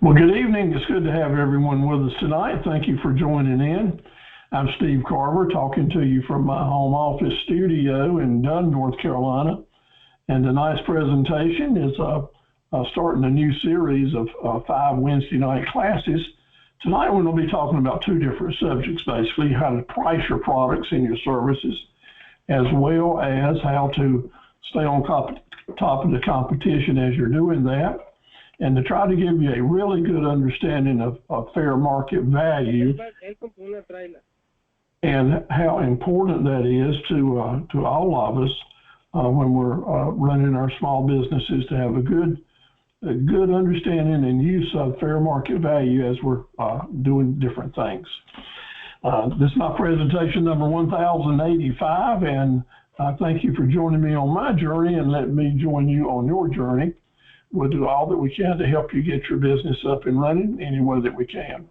Well, good evening. It's good to have everyone with us tonight. Thank you for joining in. I'm Steve Carver, talking to you from my home office studio in Dunn, North Carolina. And tonight's presentation is starting a new series of 5 Wednesday night classes. Tonight we're going to be talking about 2 different subjects, basically how to price your products and your services, as well as how to stay on top of the competition as you're doing that, and to try to give you a really good understanding of fair market value and how important that is to all of us when we're running our small businesses, to have a good understanding and use of fair market value as we're doing different things. This is my presentation number 1085, and thank you for joining me on my journey, and let me join you on your journey. We'll do all that we can to help you get your business up and running any way that we can.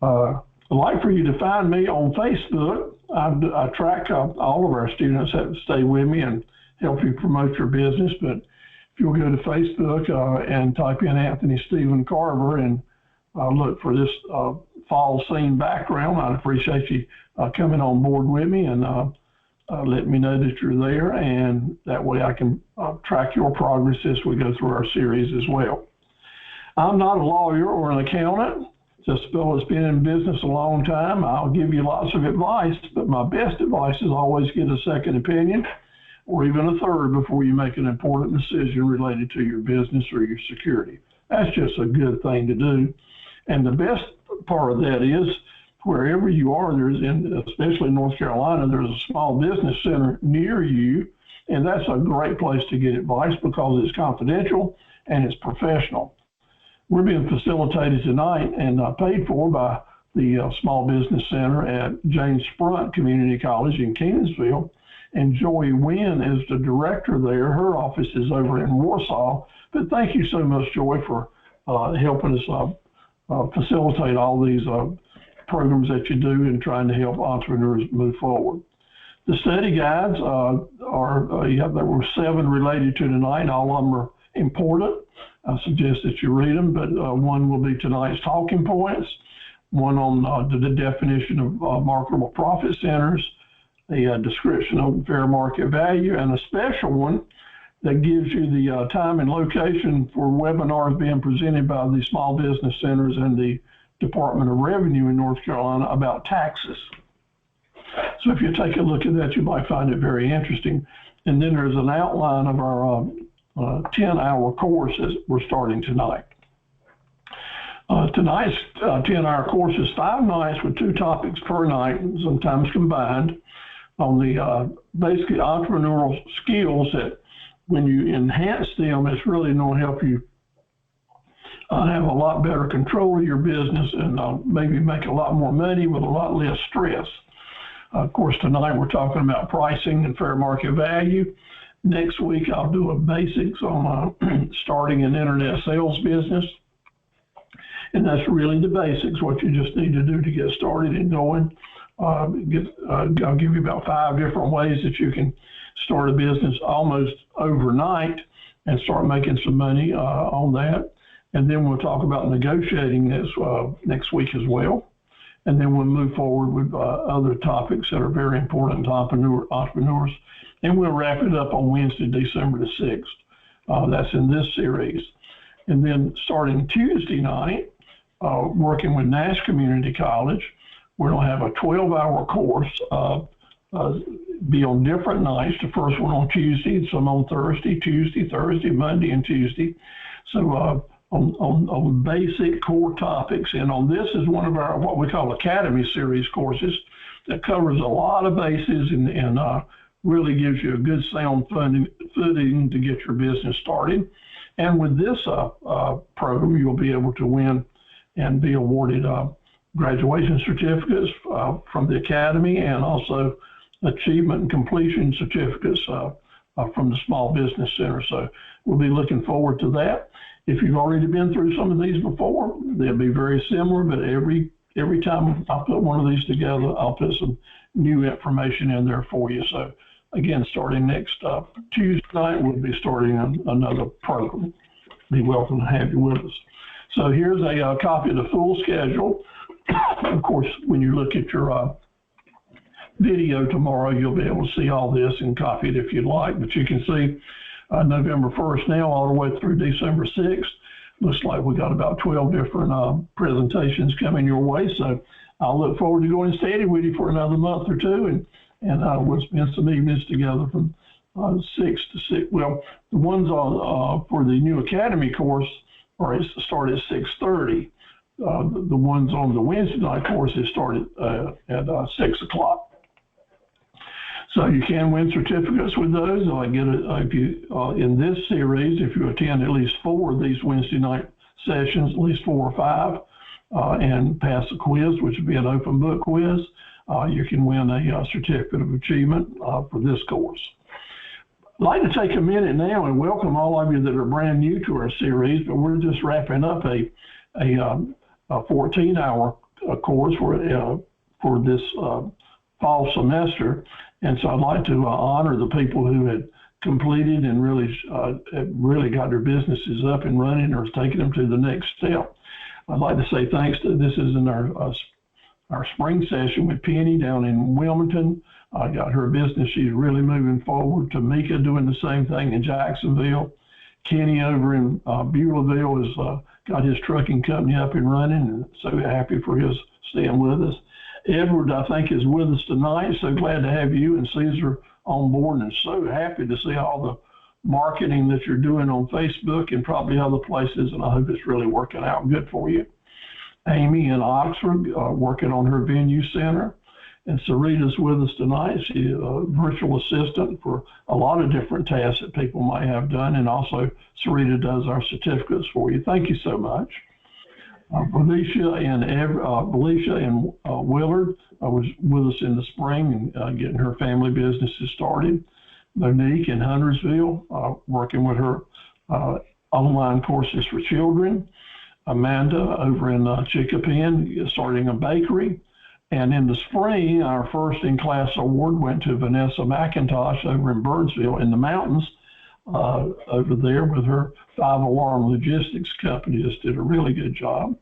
I'd like for you to find me on Facebook. I track all of our students that stay with me and help you promote your business. But if you'll go to Facebook and type in Anthony Stephen Carver and look for this fall scene background, I'd appreciate you coming on board with me and let me know that you're there, and that way I can track your progress as we go through our series as well. I'm not a lawyer or an accountant, just a fellow that's been in business a long time. I'll give you lots of advice, but my best advice is always get a second opinion or even a third before you make an important decision related to your business or your security. That's just a good thing to do. And the best part of that is, wherever you are, especially in North Carolina, there's a small business center near you, and that's a great place to get advice because it's confidential and it's professional. We're being facilitated tonight and paid for by the Small Business Center at James Sprunt Community College in Kenansville, and Joey Wynn is the director there. Her office is over in Warsaw, but thank you so much, Joey, for helping us facilitate all these programs that you do and trying to help entrepreneurs move forward. The study guides there were 7 related to tonight. All of them are important. I suggest that you read them, but one will be tonight's talking points, one on the definition of marketable profit centers, a description of fair market value, and a special one that gives you the time and location for webinars being presented by the small business centers and the Department of Revenue in North Carolina about taxes. So if you take a look at that, you might find it very interesting. And then there's an outline of our 10-hour course that we're starting tonight. Tonight's 10-hour course is 5 nights with 2 topics per night, sometimes combined, on the basically entrepreneurial skills that when you enhance them, it's really going to help you have a lot better control of your business and maybe make a lot more money with a lot less stress. Of course, tonight we're talking about pricing and fair market value. Next week, I'll do a basics on starting an internet sales business. And that's really the basics, what you just need to do to get started and going. I'll give you about 5 different ways that you can start a business almost overnight and start making some money on that. And then we'll talk about negotiating this next week as well. And then we'll move forward with other topics that are very important to entrepreneurs. And we'll wrap it up on Wednesday, December the 6th. That's in this series. And then starting Tuesday night, working with Nash Community College, we're going to have a 12-hour course, be on different nights. The first one on Tuesday, some on Thursday, Tuesday, Thursday, Monday, and Tuesday. So on basic core topics. And on this is one of our what we call Academy Series courses that covers a lot of bases and really gives you a good sound footing to get your business started. And with this program, you'll be able to win and be awarded graduation certificates from the Academy, and also achievement and completion certificates from the Small Business Center. So we'll be looking forward to that. If you've already been through some of these before, they'll be very similar, but every time I put one of these together, I'll put some new information in there for you. So again, starting next Tuesday night, we'll be starting another program. Be welcome to have you with us. So here's a copy of the full schedule. Of course, when you look at your video tomorrow, you'll be able to see all this and copy it if you'd like. But you can see November 1st now all the way through December 6th. Looks like we got about 12 different presentations coming your way. So I'll look forward to going steady with you for another month or two, and we'll spend some evenings together from 6 to 6. Well, the ones on for the new Academy course start at 6:30. The ones on the Wednesday night courses start at 6 o'clock. So you can win certificates with those. I get it if you in this series, if you attend at least 4 of these Wednesday night sessions, at least 4 or 5, and pass a quiz, which would be an open book quiz, you can win a certificate of achievement for this course. I'd like to take a minute now and welcome all of you that are brand new to our series, but we're just wrapping up a 14-hour course for this fall semester. And so I'd like to honor the people who had completed and really got their businesses up and running or taken them to the next step. I'd like to say thanks to, this is in our spring session with Penny down in Wilmington. I got her business. She's really moving forward. Tamika doing the same thing in Jacksonville. Kenny over in Beulahville has got his trucking company up and running, and so happy for his staying with us. Edward, I think, is with us tonight. So glad to have you and Caesar on board, and so happy to see all the marketing that you're doing on Facebook and probably other places, and I hope it's really working out good for you. Amy in Oxford, working on her venue center. And Sarita's with us tonight. She's a virtual assistant for a lot of different tasks that people might have done. And also, Sarita does our certificates for you. Thank you so much. Felicia and Willard was with us in the spring and getting her family businesses started. Monique in Huntersville, working with her online courses for children. Amanda over in Chicopee, starting a bakery. And in the spring, our first in-class award went to Vanessa McIntosh over in Birdsville in the mountains over there with her 5-alarm logistics company. Just did a really good job.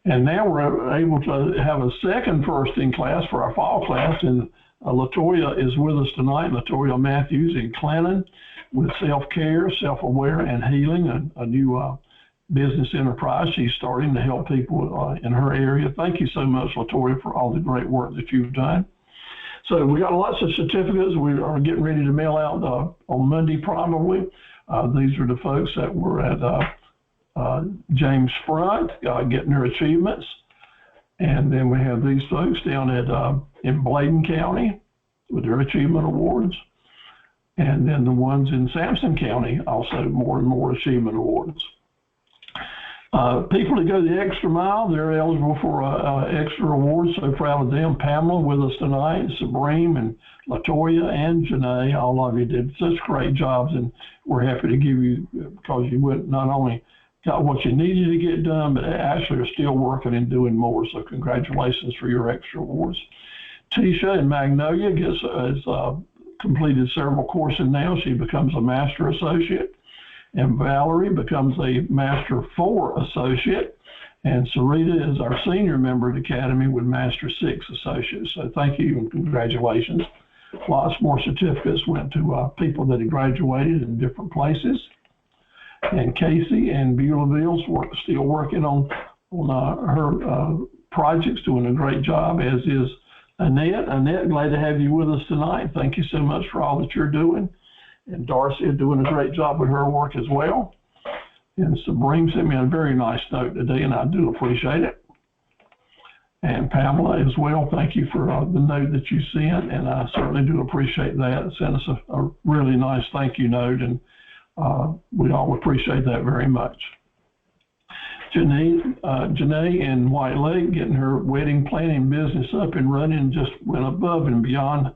And now we're able to have a second first in class for our fall class. And Latoya is with us tonight, Latoya Matthews in Clinton with self-care, self-aware, and healing, a new business enterprise she's starting to help people in her area. Thank you so much, Latoya, for all the great work that you've done. So we got lots of certificates. We are getting ready to mail out on Monday probably. These are the folks that were at James Front getting their achievements. And then we have these folks down at in Bladen County with their achievement awards. And then the ones in Sampson County also more and more achievement awards. People that go the extra mile, they're eligible for extra awards. So proud of them. Pamela with us tonight, Sabrine and Latoya and Janae, all of you did such great jobs, and we're happy to give you, because you went not only got what you needed to get done, but actually are still working and doing more. So congratulations for your extra awards. Tisha in Magnolia has completed several courses now. She becomes a master associate. And Valerie becomes a Master 4 associate, and Sarita is our senior member of the Academy with Master 6 associates. So thank you and congratulations. Lots more certificates went to people that had graduated in different places. And Casey and Beulahville's still working on her projects, doing a great job, as is Annette. Annette, glad to have you with us tonight. Thank you so much for all that you're doing. And Darcy is doing a great job with her work as well. And Sabrine sent me a very nice note today, and I do appreciate it. And Pamela as well, thank you for the note that you sent, and I certainly do appreciate that. It sent us a really nice thank you note, and we all appreciate that very much. Janae in White Lake, getting her wedding planning business up and running, just went above and beyond.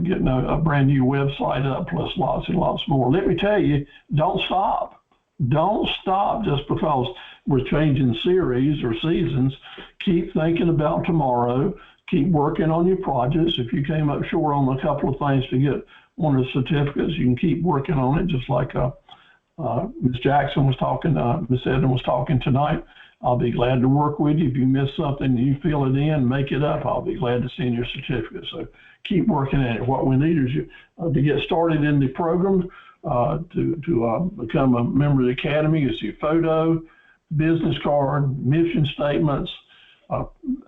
Getting a brand new website up, plus lots and lots more. Let me tell you, don't stop. Don't stop just because we're changing series or seasons. Keep thinking about tomorrow. Keep working on your projects. If you came up short on a couple of things to get one of the certificates, you can keep working on it, just like Ms. Jackson was talking, Ms. Edna was talking tonight. I'll be glad to work with you. If you miss something and you fill it in, make it up, I'll be glad to send your certificate. So keep working at it. What we need is you to get started in the program, to become a member of the Academy is your photo, business card, mission statements,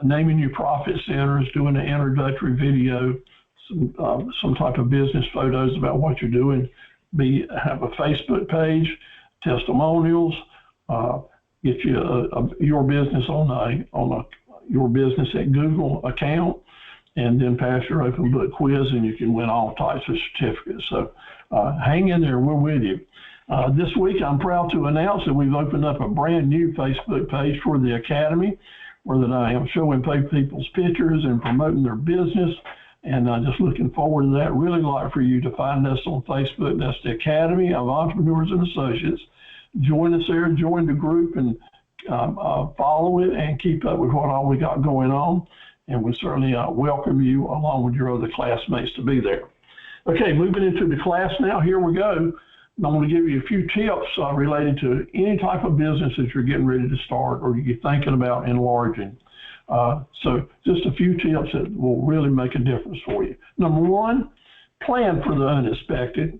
naming your profit centers, doing an introductory video, some type of business photos about what you're doing. Have a Facebook page, testimonials, get you your business on a your business at Google account, and then pass your open book quiz, and you can win all types of certificates. So hang in there, we're with you. This week, I'm proud to announce that we've opened up a brand new Facebook page for the Academy, where that I am showing people's pictures and promoting their business. And just looking forward to that. Really like for you to find us on Facebook. That's the Academy of Entrepreneurs and Associates. Join us there, join the group, and follow it and keep up with what all we got going on. And we certainly welcome you along with your other classmates to be there. Okay, moving into the class now. Here we go. I'm going to give you a few tips related to any type of business that you're getting ready to start or you're thinking about enlarging. So just a few tips that will really make a difference for you. Number one, plan for the unexpected.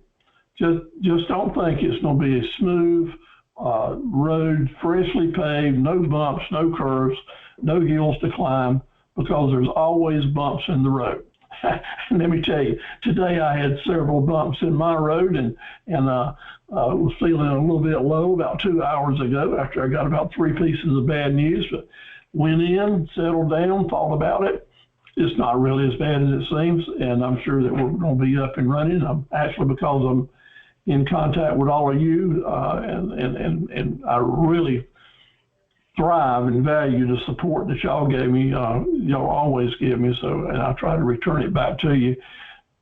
Just don't think it's going to be a smooth road, freshly paved, no bumps, no curves, no hills to climb, because there's always bumps in the road. And let me tell you, today I had several bumps in my road, and was feeling a little bit low about 2 hours ago after I got about 3 pieces of bad news. But went in, settled down, thought about it. It's not really as bad as it seems, and I'm sure that we're going to be up and running. Actually, because I'm in contact with all of you, and I really thrive and value the support that y'all gave me. Y'all always give me, so, and I try to return it back to you.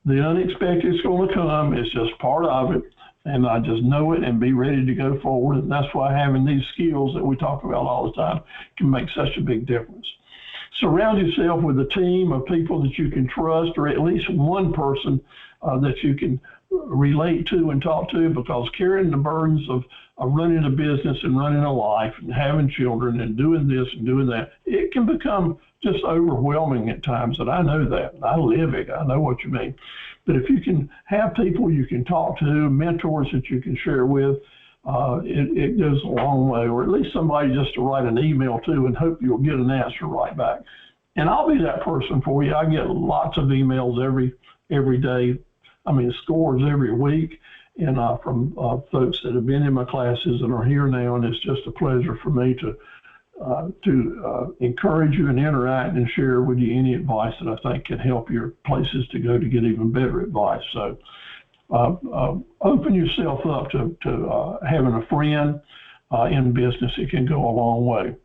The unexpected is going to come. It's just part of it. And I just know it and be ready to go forward. And that's why having these skills that we talk about all the time can make such a big difference. Surround yourself with a team of people that you can trust, or at least one person that you can relate to and talk to, because carrying the burdens of running a business and running a life and having children and doing this and doing that, it can become just overwhelming at times. And I know that. I live it. I know what you mean. But if you can have people you can talk to, mentors that you can share with, it goes a long way, or at least somebody just to write an email to and hope you'll get an answer right back. And I'll be that person for you. I get lots of emails every day. I mean, scores every week, and from folks that have been in my classes and are here now. And it's just a pleasure for me to encourage you and interact and share with you any advice that I think can help your places to go to get even better advice. So open yourself up to having a friend in business. It can go a long way.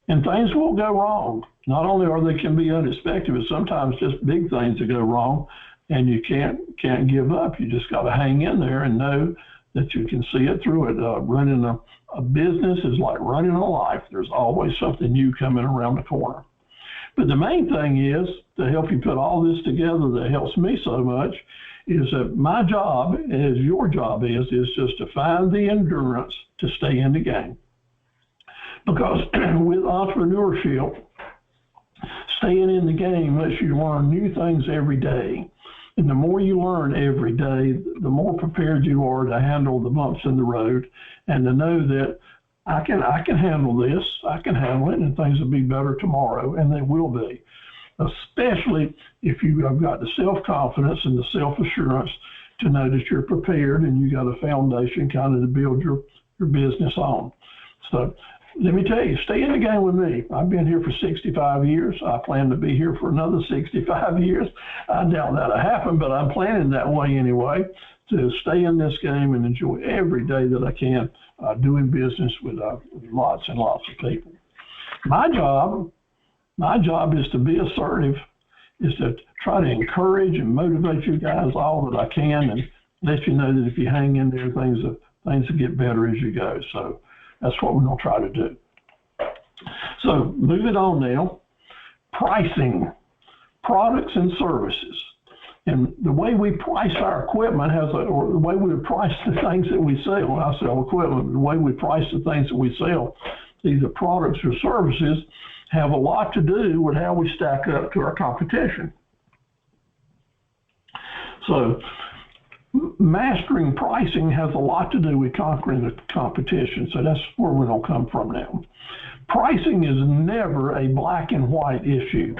And things will go wrong. Not only can be unexpected, but sometimes just big things that go wrong, and you can't give up. You just got to hang in there and know that you can see it through it. Running a business is like running a life. There's always something new coming around the corner. But the main thing is, to help you put all this together that helps me so much, is that my job, as your job is just to find the endurance to stay in the game. Because with entrepreneurship, staying in the game lets you learn new things every day. And the more you learn every day, the more prepared you are to handle the bumps in the road, and to know that I can handle this, I can handle it, and things will be better tomorrow, and they will be. Especially if you have got the self-confidence and the self-assurance to know that you're prepared and you got a foundation kind of to build your business on. So let me tell you, stay in the game with me. I've been here for 65 years. I plan to be here for another 65 years. I doubt that'll happen, but I'm planning that way anyway, to stay in this game and enjoy every day that I can doing business with lots and lots of people. My job is to be assertive, is to try to encourage and motivate you guys all that I can, and let you know that if you hang in there, things will get better as you go. So that's what we're going to try to do. So moving on now, pricing, products and services. And the way we price our equipment or the way we price the things that we sell, when I sell equipment, the way we price the things that we sell, either products or services, have a lot to do with how we stack up to our competition. So mastering pricing has a lot to do with conquering the competition. So that's where we're going to come from now. Pricing is never a black and white issue,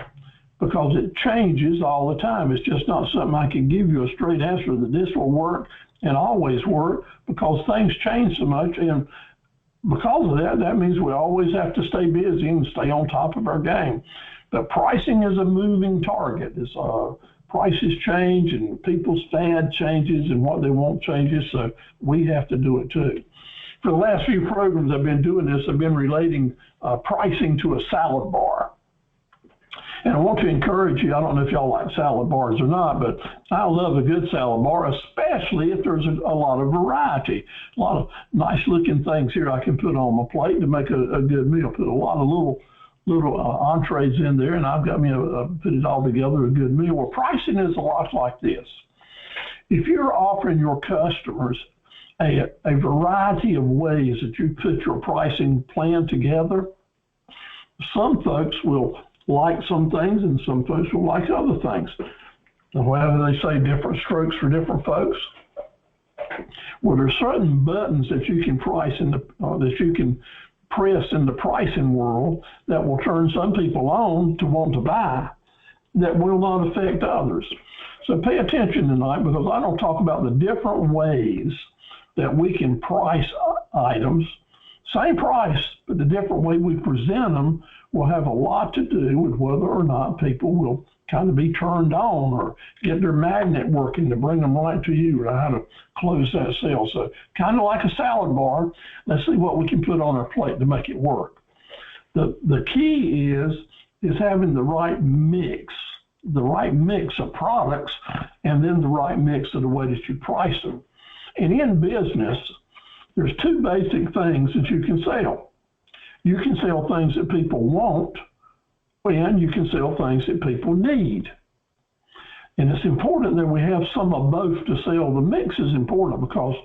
because it changes all the time. It's just not something I can give you a straight answer that this will work and always work, because things change so much. And because of that, that means we always have to stay busy and stay on top of our game. But pricing is a moving target. Prices change and people's fad changes and what they want changes, so we have to do it too. For the last few programs I've been doing this, I've been relating pricing to a salad bar. And I want to encourage you, I don't know if y'all like salad bars or not, but I love a good salad bar, especially if there's a lot of variety. A lot of nice looking things here I can put on my plate to make a good meal. Put a lot of little entrees in there, and I've got me put it all together, a good meal. Well, pricing is a lot like this. If you're offering your customers a variety of ways that you put your pricing plan together, some folks will like some things and some folks will like other things. And whether they say different strokes for different folks, well, there's certain buttons that you can price that you can press in the pricing world that will turn some people on to want to buy, that will not affect others. So pay attention tonight, because I don't talk about the different ways that we can price items. Same price, but the different way we present them will have a lot to do with whether or not people will kind of be turned on or get their magnet working to bring them right to you, or how to close that sale. So kind of like a salad bar, let's see what we can put on our plate to make it work. The key is having the right mix of products, and then the right mix of the way that you price them. And in business, there's two basic things that you can sell. You can sell things that people want, and you can sell things that people need. And it's important that we have some of both to sell. The mix is important, because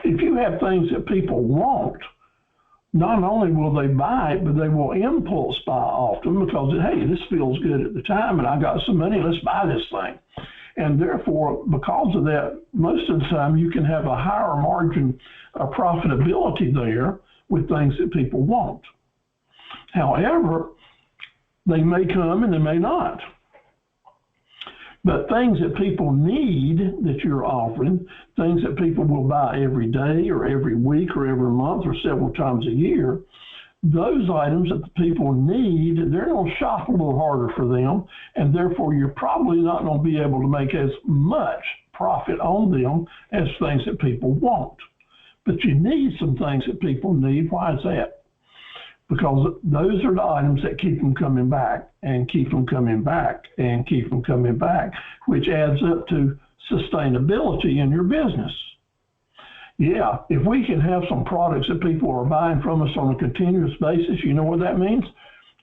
if you have things that people want, not only will they buy it, but they will impulse buy often, because, hey, this feels good at the time and I got some money, let's buy this thing. And therefore, because of that, most of the time you can have a higher margin of profitability there with things that people want. However, they may come and they may not. But things that people need that you're offering, things that people will buy every day or every week or every month or several times a year, those items that the people need, they're going to shop a little harder for them, and therefore you're probably not going to be able to make as much profit on them as things that people want. But you need some things that people need. Why is that? Because those are the items that keep them coming back and keep them coming back and keep them coming back, which adds up to sustainability in your business. Yeah, if we can have some products that people are buying from us on a continuous basis, you know what that means?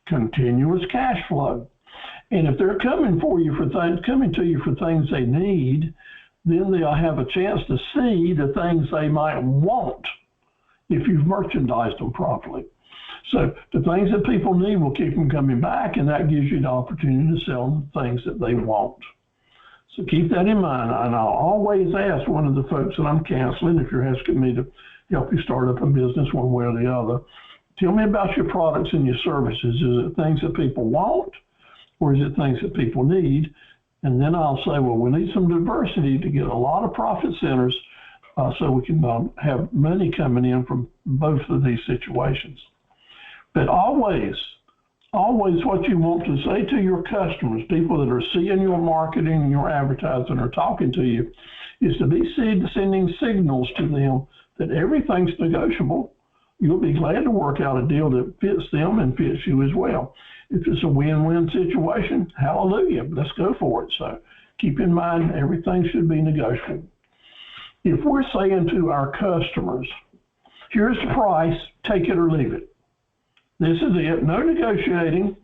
Continuous cash flow. And if they're coming to you for things they need, then they'll have a chance to see the things they might want if you've merchandised them properly. So the things that people need will keep them coming back, and that gives you the opportunity to sell them things that they want. So keep that in mind. And I'll always ask one of the folks that I'm counseling, if you're asking me to help you start up a business one way or the other, tell me about your products and your services. Is it things that people want, or is it things that people need? And then I'll say, well, we need some diversity to get a lot of profit centers so we can have money coming in from both of these situations. But always what you want to say to your customers, people that are seeing your marketing and your advertising or talking to you, is to be sending signals to them that everything's negotiable. You'll be glad to work out a deal that fits them and fits you as well. If it's a win-win situation, hallelujah, let's go for it. So keep in mind, everything should be negotiable. If we're saying to our customers, here's the price, take it or leave it. This is it. No negotiating,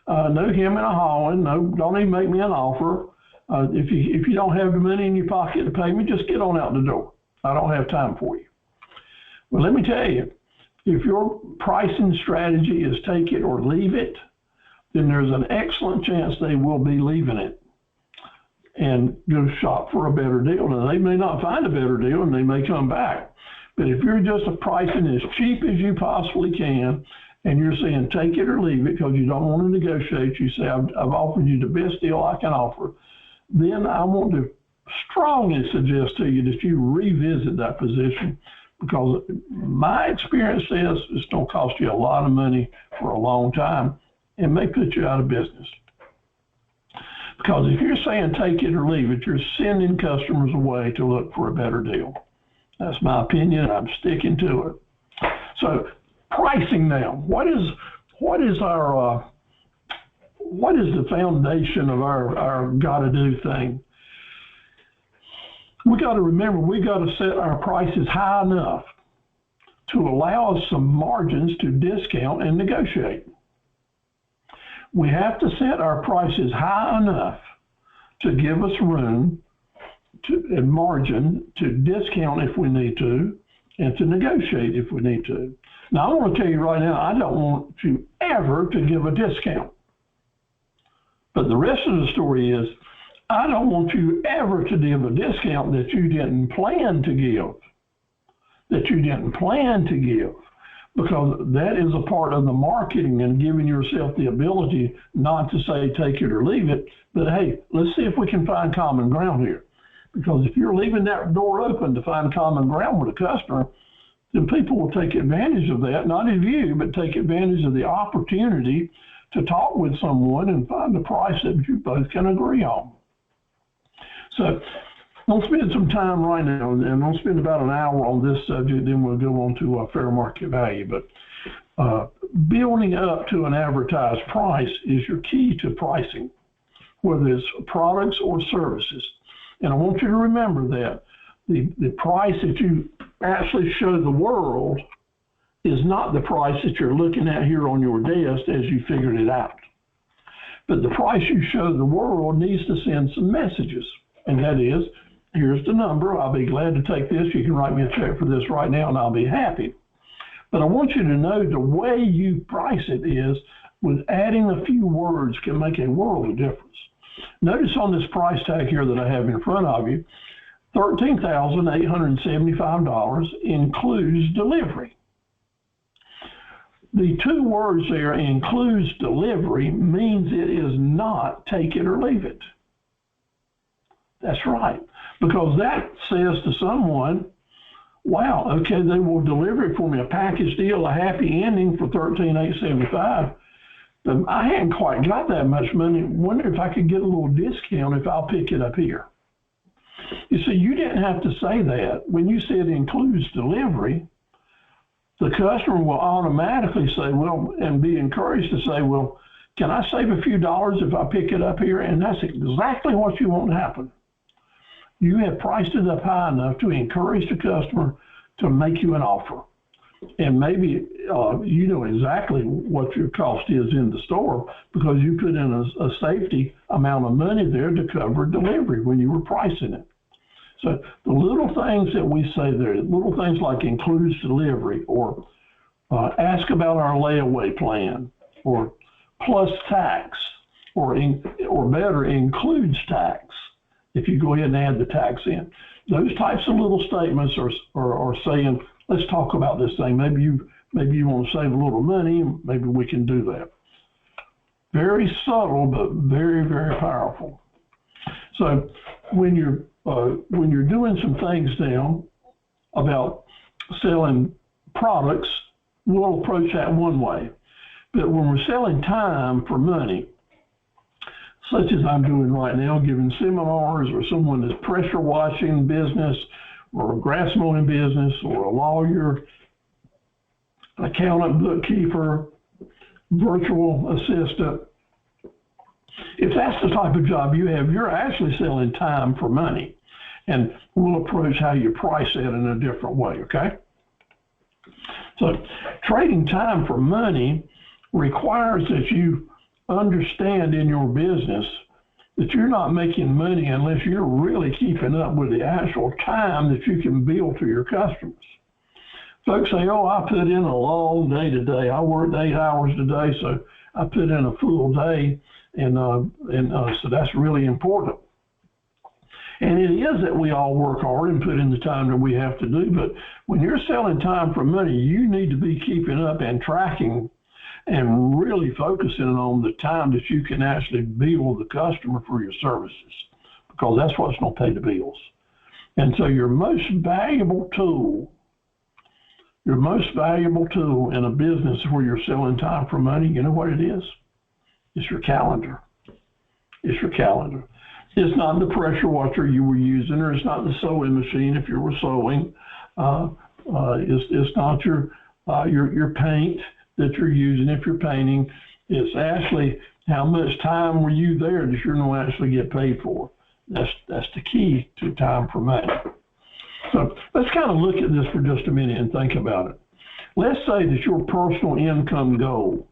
no hemming and hawing, no, don't even make me an offer. If you don't have the money in your pocket to pay me, just get on out the door. I don't have time for you. Well, let me tell you, if your pricing strategy is take it or leave it, then there's an excellent chance they will be leaving it and go shop for a better deal. Now, they may not find a better deal and they may come back. But if you're just pricing as cheap as you possibly can, and you're saying take it or leave it because you don't want to negotiate, you say, I've offered you the best deal I can offer, then I want to strongly suggest to you that you revisit that position, because my experience says it's going to cost you a lot of money for a long time and may put you out of business. Because if you're saying take it or leave it, you're sending customers away to look for a better deal. That's my opinion. I'm sticking to it. So pricing now, what is the foundation of our gotta do thing? We got to remember, we got to set our prices high enough to allow us some margins to discount and negotiate. We have to set our prices high enough to give us room and margin to discount if we need to, and to negotiate if we need to. Now, I want to tell you right now, I don't want you ever to give a discount. But the rest of the story is, I don't want you ever to give a discount that you didn't plan to give. Because that is a part of the marketing and giving yourself the ability not to say take it or leave it, but hey, let's see if we can find common ground here. Because if you're leaving that door open to find common ground with a customer, then people will take advantage of that, not of you, but take advantage of the opportunity to talk with someone and find a price that you both can agree on. So we'll spend some time right now, and we'll spend about an hour on this subject, then we'll go on to fair market value. But building up to an advertised price is your key to pricing, whether it's products or services. And I want you to remember that the price that you actually show the world is not the price that you're looking at here on your desk as you figured it out. But the price you show the world needs to send some messages. And that is, here's the number. I'll be glad to take this. You can write me a check for this right now and I'll be happy. But I want you to know the way you price it is with adding a few words can make a world of difference. Notice on this price tag here that I have in front of you, $13,875 includes delivery. The two words there, includes delivery, means it is not take it or leave it. That's right, because that says to someone, wow, okay, they will deliver it for me, a package deal, a happy ending for $13,875. But I hadn't quite got that much money. Wonder if I could get a little discount if I'll pick it up here. You see, you didn't have to say that. When you said includes delivery, the customer will automatically say, well, and be encouraged to say, well, can I save a few dollars if I pick it up here? And that's exactly what you want to happen. You have priced it up high enough to encourage the customer to make you an offer. And maybe you know exactly what your cost is in the store because you put in a safety amount of money there to cover delivery when you were pricing it. So the little things that we say there, little things like includes delivery, or ask about our layaway plan, or plus tax, or better, includes tax, if you go ahead and add the tax in. Those types of little statements are saying, let's talk about this thing. Maybe you want to save a little money, maybe we can do that. Very subtle, but very, very powerful. So when you're doing some things now about selling products, we'll approach that one way. But when we're selling time for money, such as I'm doing right now, giving seminars, or someone that's pressure washing business, or a grass mowing business, or a lawyer, an accountant, bookkeeper, virtual assistant, if that's the type of job you have, you're actually selling time for money. And we'll approach how you price that in a different way, okay? So trading time for money requires that you understand in your business that you're not making money unless you're really keeping up with the actual time that you can bill to your customers. Folks say, oh, I put in a long day today. I worked 8 hours today, so I put in a full day, and so that's really important. And it is that we all work hard and put in the time that we have to do, but when you're selling time for money, you need to be keeping up and tracking and really focusing on the time that you can actually bill the customer for your services, because that's what's going to pay the bills. And so your most valuable tool in a business where you're selling time for money, you know what it is? It's your calendar. It's your calendar. It's not the pressure washer you were using, or it's not the sewing machine if you were sewing. It's not your paint that you're using if you're painting. It's actually how much time were you there that you're going to actually get paid for. That's the key to time for money. So let's kind of look at this for just a minute and think about it. Let's say that your personal income goal,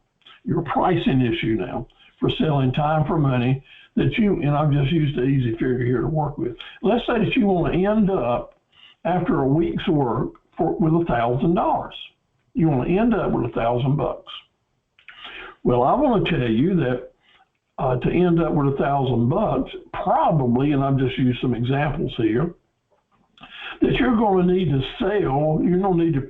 your pricing issue now for selling time for money, that you, and I've just used the easy figure here to work with. Let's say that you want to end up after a week's work with $1,000. You want to end up with $1,000. Well, I want to tell you that to end up with $1,000, probably, and I've just used some examples here, that you're going to need to sell, you're going to need to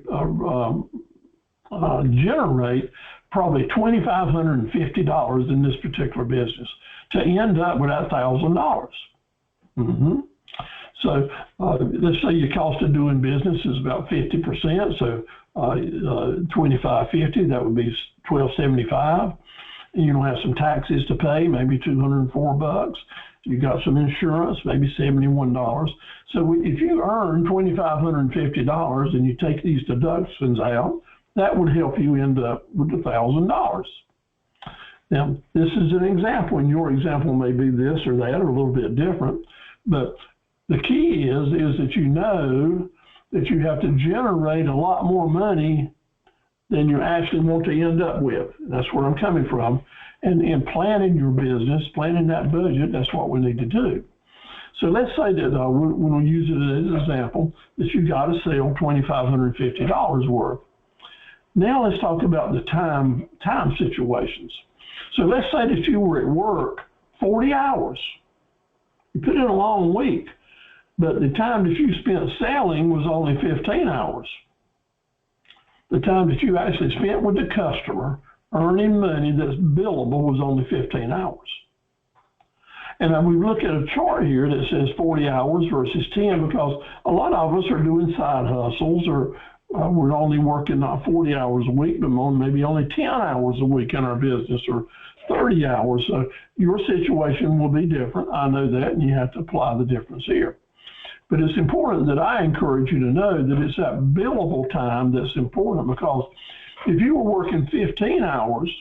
generate probably $2,550 in this particular business to end up with that $1,000. So let's say your cost of doing business is about 50%, so $2,550, that would be $1,275. And you don't have some taxes to pay, maybe $204. You got some insurance, maybe $71. So if you earn $2,550 and you take these deductions out, that would help you end up with $1,000. Now, this is an example, and your example may be this or that or a little bit different, but the key is that you know that you have to generate a lot more money than you actually want to end up with. That's where I'm coming from. And in planning your business, planning that budget, that's what we need to do. So let's say that we're going to use it as an example, that you got to sell $2,550 worth. Now let's talk about the time situations. So let's say that you were at work 40 hours. You put in a long week, but the time that you spent selling was only 15 hours. The time that you actually spent with the customer earning money that's billable was only 15 hours. And we look at a chart here that says 40 hours versus 10, because a lot of us are doing side hustles, or we're only working not 40 hours a week, but maybe only 10 hours a week in our business, or 30 hours. So your situation will be different. I know that, and you have to apply the difference here. But it's important that I encourage you to know that it's that billable time that's important, because if you were working 15 hours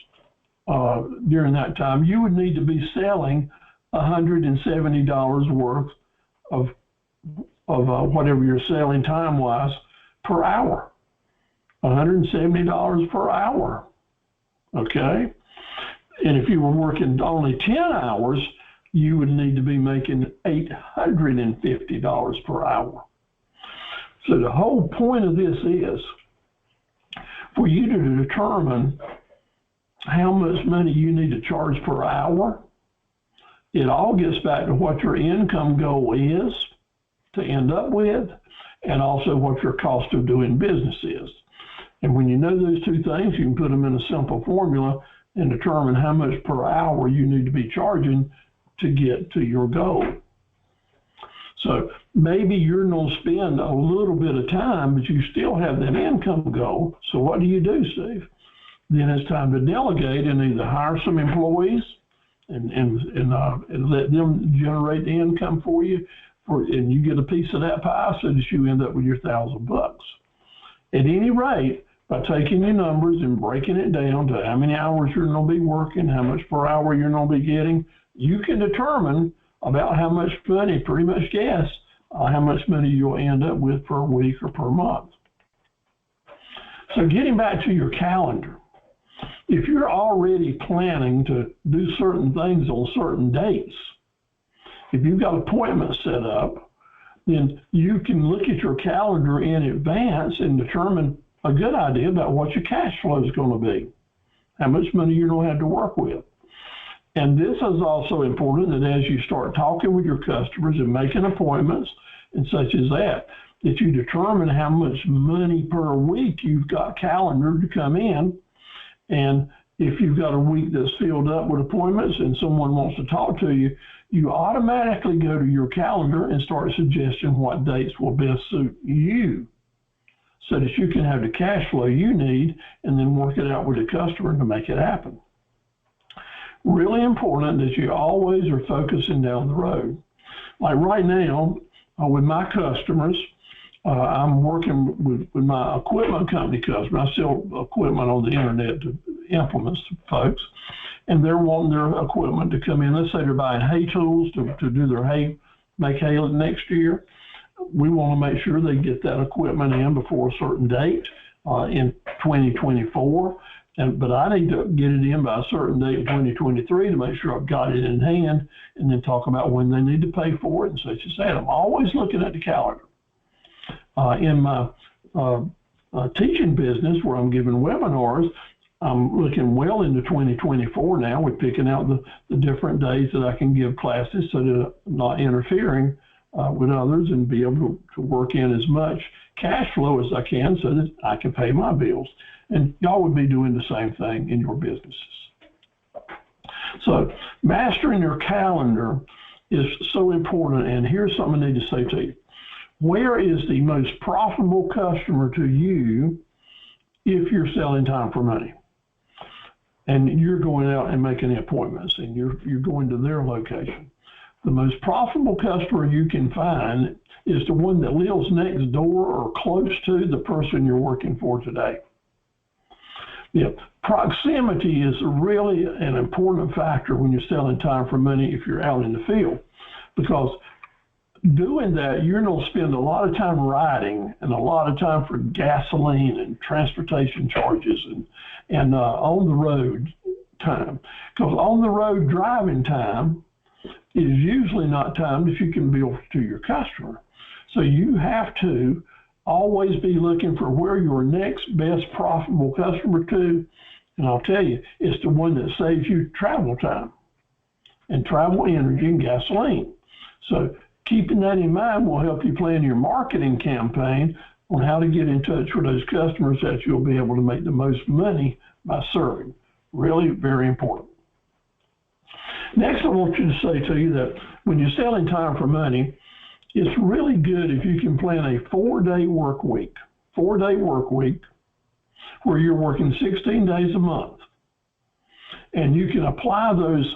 during that time, you would need to be selling $170 worth of whatever you're selling time-wise per hour. $170 per hour, okay? And if you were working only 10 hours, you would need to be making $850 per hour. So the whole point of this is for you to determine how much money you need to charge per hour. It all gets back to what your income goal is to end up with, and also what your cost of doing business is. And when you know those two things, you can put them in a simple formula and determine how much per hour you need to be charging to get to your goal. So maybe you're going to spend a little bit of time, but you still have that income goal. So what do, Steve? Then it's time to delegate and either hire some employees and let them generate the income for you, and you get a piece of that pie so that you end up with your $1,000. At any rate, by taking your numbers and breaking it down to how many hours you're going to be working, how much per hour you're going to be getting, you can determine about how much money, pretty much guess, how much money you'll end up with per week or per month. So getting back to your calendar, if you're already planning to do certain things on certain dates, if you've got appointments set up, then you can look at your calendar in advance and determine a good idea about what your cash flow is going to be, how much money you're going to have to work with. And this is also important that as you start talking with your customers and making appointments and such as that you determine how much money per week you've got calendared to come in. And if you've got a week that's filled up with appointments and someone wants to talk to you, you automatically go to your calendar and start suggesting what dates will best suit you so that you can have the cash flow you need and then work it out with the customer to make it happen. Really important that you always are focusing down the road. Like right now, with my customers, I'm working with my equipment company customers. I sell equipment on the internet to implements to folks, and they're wanting their equipment to come in. Let's say they're buying hay tools to do their hay, make hay next year. We want to make sure they get that equipment in before a certain date in 2024. But I need to get it in by a certain date in 2023 to make sure I've got it in hand, and then talk about when they need to pay for it and such as that. I'm always looking at the calendar. In my teaching business, where I'm giving webinars, I'm looking well into 2024 now. We're picking out the different days that I can give classes so that I'm not interfering with others, and be able to work in as much cash flow as I can so that I can pay my bills. And y'all would be doing the same thing in your businesses. So mastering your calendar is so important. And here's something I need to say to you. Where is the most profitable customer to you if you're selling time for money? And you're going out and making the appointments, and you're going to their location. The most profitable customer you can find is the one that lives next door or close to the person you're working for today. Yeah, proximity is really an important factor when you're selling time for money if you're out in the field, because doing that, you're going to spend a lot of time riding and a lot of time for gasoline and transportation charges and on the road time. Because on the road driving time is usually not time that you can bill to your customer. So you have to always be looking for where your next best profitable customer to, and I'll tell you, it's the one that saves you travel time and travel energy and gasoline. So keeping that in mind will help you plan your marketing campaign on how to get in touch with those customers that you'll be able to make the most money by serving. Really very important. Next, I want you to say to you that when you're selling time for money, it's really good if you can plan a 4-day work week, where you're working 16 days a month. And you can apply those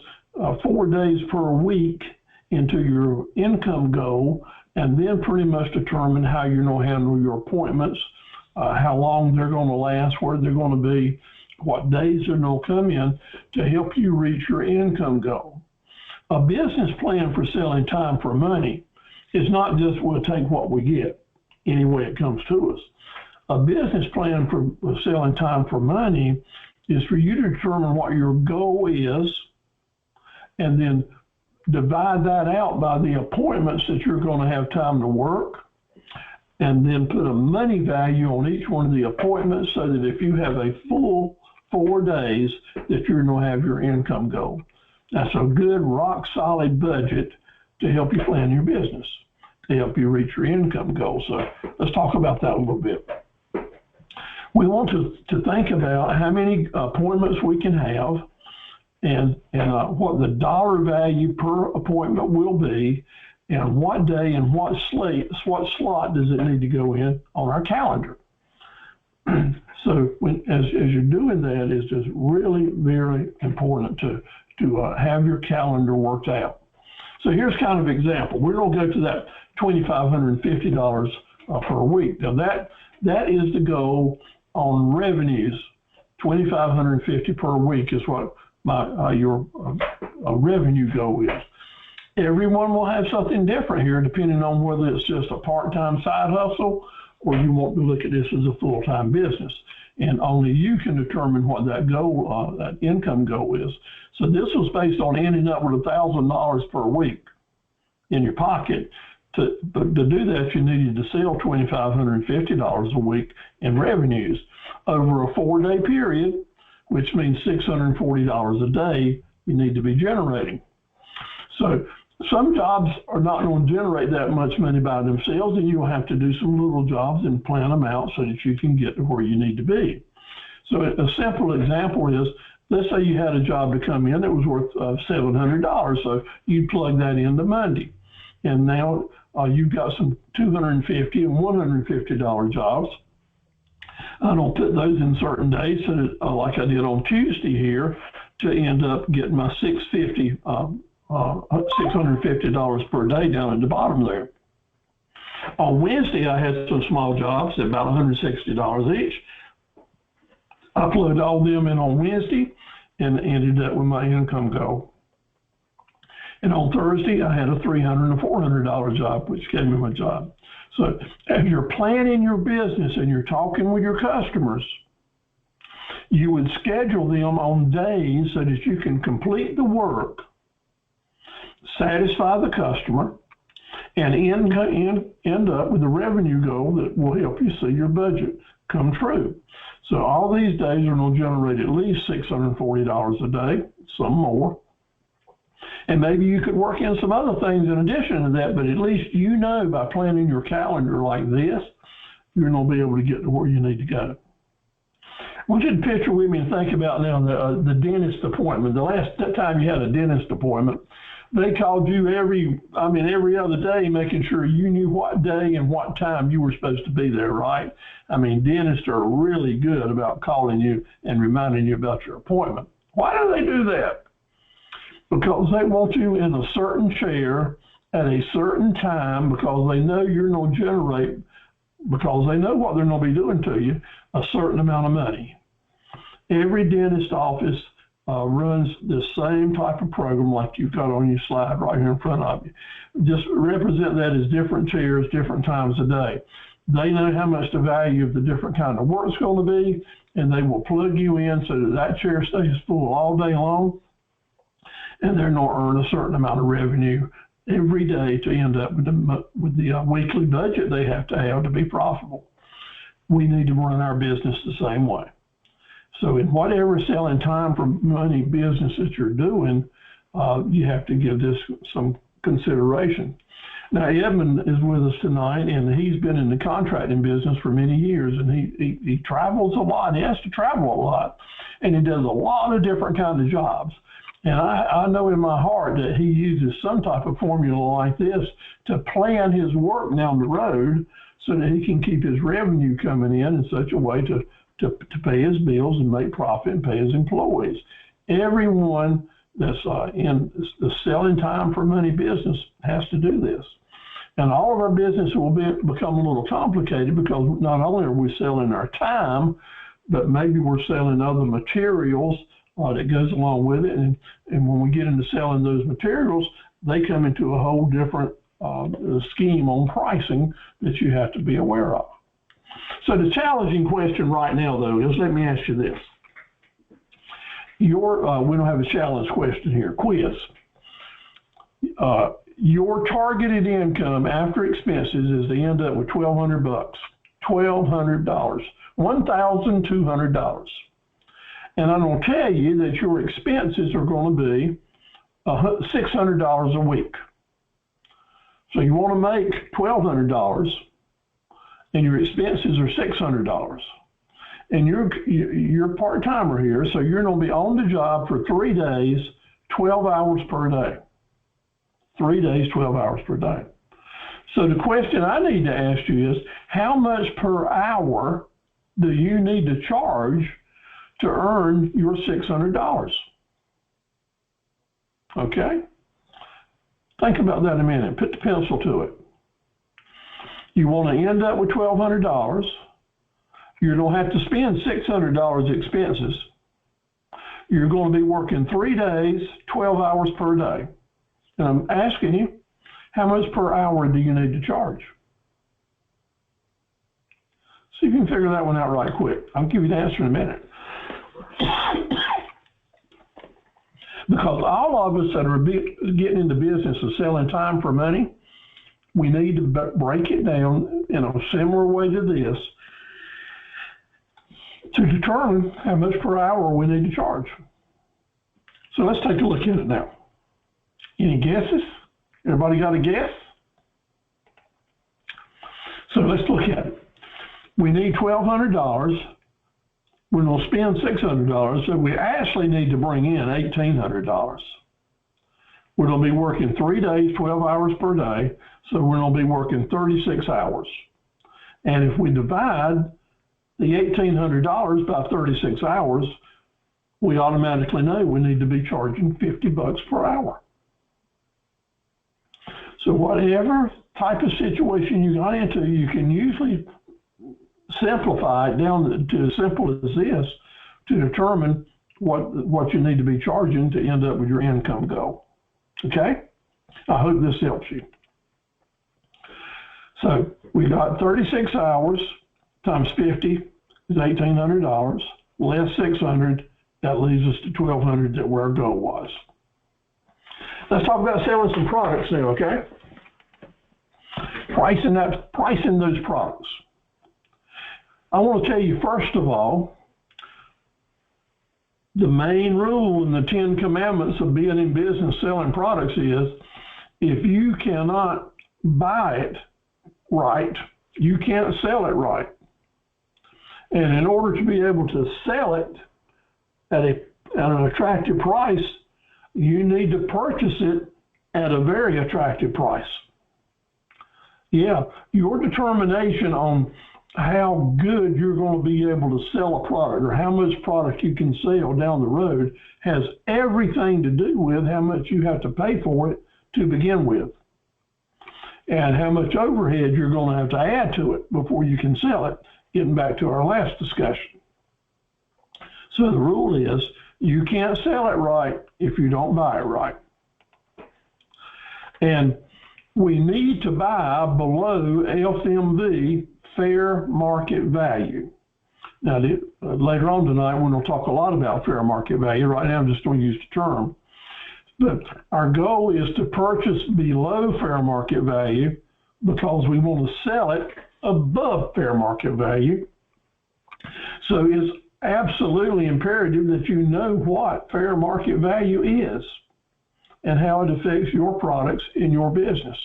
4 days per week into your income goal, and then pretty much determine how you're going to handle your appointments, how long they're going to last, where they're going to be, what days they're going to come in to help you reach your income goal. A business plan for selling time for money is not just we'll take what we get any way it comes to us. A business plan for selling time for money is for you to determine what your goal is and then divide that out by the appointments that you're going to have time to work, and then put a money value on each one of the appointments so that if you have a full 4 days that you're going to have your income goal. That's a good rock solid budget to help you plan your business, to help you reach your income goal. So let's talk about that a little bit. We want to think about how many appointments we can have and what the dollar value per appointment will be, and what day and what slot does it need to go in on our calendar. So as you're doing that, it's just really very important to have your calendar worked out. So here's kind of an example. We're going to go to that $2,550 per week. Now that is the goal on revenues. $2,550 per week is what your revenue goal is. Everyone will have something different here depending on whether it's just a part-time side hustle or you want to look at this as a full-time business. And only you can determine what that goal, that income goal is. So this was based on ending up with $1,000 per week. in your pocket. But to do that, you needed to sell $2,550 a week in revenues over a 4-day period, which means $640 a day you need to be generating. So some jobs are not going to generate that much money by themselves, and you'll have to do some little jobs and plan them out so that you can get to where you need to be. So a simple example is, let's say you had a job to come in that was worth $700, so you'd plug that into Monday. And now you've got some $250 and $150 jobs. I don't put those in certain days, so that, like I did on Tuesday here, to end up getting my $650 per day down at the bottom there. On Wednesday, I had some small jobs at about $160 each. I plugged all them in on Wednesday and ended up with my income goal. And on Thursday, I had a $300 and $400 job, which gave me my job. So as you're planning your business and you're talking with your customers, you would schedule them on days so that you can complete the work, satisfy the customer, and end up with a revenue goal that will help you see your budget come true. So all these days are going to generate at least $640 a day, some more. And maybe you could work in some other things in addition to that, but at least you know by planning your calendar like this, you're going to be able to get to where you need to go. I want you to picture with me and think about now the dentist appointment. The last time you had a dentist appointment, they called you every other day, making sure you knew what day and what time you were supposed to be there, right? I mean, dentists are really good about calling you and reminding you about your appointment. Why do they do that? Because they want you in a certain chair at a certain time, because they know you're going to generate, because they know what they're going to be doing to you, a certain amount of money. Every dentist office runs the same type of program like you've got on your slide right here in front of you. Just represent that as different chairs, different times a day. They know how much the value of the different kind of work is going to be, and they will plug you in so that that chair stays full all day long, and they're going to earn a certain amount of revenue every day to end up with the weekly budget they have to be profitable. We need to run our business the same way. So in whatever selling time for money business that you're doing, you have to give this some consideration. Now, Edmund is with us tonight, and he's been in the contracting business for many years, and he travels a lot. He has to travel a lot, and he does a lot of different kinds of jobs. And I know in my heart that he uses some type of formula like this to plan his work down the road so that he can keep his revenue coming in such a way to pay his bills and make profit and pay his employees. Everyone that's in the selling time for money business has to do this. And all of our business will become a little complicated, because not only are we selling our time, but maybe we're selling other materials that goes along with it. And when we get into selling those materials, they come into a whole different scheme on pricing that you have to be aware of. So the challenging question right now, though, is, let me ask you this. We don't have a challenge question here, quiz. Your targeted income after expenses is to end up with $1,200, $1,200, $1,200. And I'm going to tell you that your expenses are going to be $600 a week. So you want to make $1,200, and your expenses are $600. And you're a part-timer here, so you're going to be on the job for 3 days, 12 hours per day. 3 days, 12 hours per day. So the question I need to ask you is, how much per hour do you need to charge to earn your $600? Okay? Think about that a minute. Put the pencil to it. You want to end up with $1,200. You're going to have to spend $600 expenses. You're going to be working 3 days, 12 hours per day. And I'm asking you, how much per hour do you need to charge? See if you can figure that one out right quick. I'll give you the answer in a minute. Because all of us that are getting into business of selling time for money, we need to break it down in a similar way to this to determine how much per hour we need to charge. So let's take a look at it now. Any guesses? Everybody got a guess? So let's look at it. We need $1,200. We're going to spend $600, so we actually need to bring in $1,800. We're going to be working 3 days, 12 hours per day, so we're going to be working 36 hours. And if we divide the $1,800 by 36 hours, we automatically know we need to be charging $50 per hour. So whatever type of situation you got into, you can usually simplify it down to as simple as this to determine what you need to be charging to end up with your income goal. Okay? I hope this helps you. So we got 36 hours times 50 is $1,800, less 600, that leaves us to 1,200 that where our goal was. Let's talk about selling some products now, okay? Pricing those products. I want to tell you, first of all, the main rule in the 10 commandments of being in business selling products is if you cannot buy it right, you can't sell it right. And in order to be able to sell it at an attractive price, you need to purchase it at a very attractive price. Yeah, your determination on how good you're going to be able to sell a product or how much product you can sell down the road has everything to do with how much you have to pay for it to begin with and how much overhead you're going to have to add to it before you can sell it, getting back to our last discussion. So the rule is you can't sell it right if you don't buy it right. And we need to buy below FMV, fair market value. Now, later on tonight, we're going to talk a lot about fair market value. Right now, I'm just going to use the term. But our goal is to purchase below fair market value because we want to sell it above fair market value. So it's absolutely imperative that you know what fair market value is and how it affects your products in your business.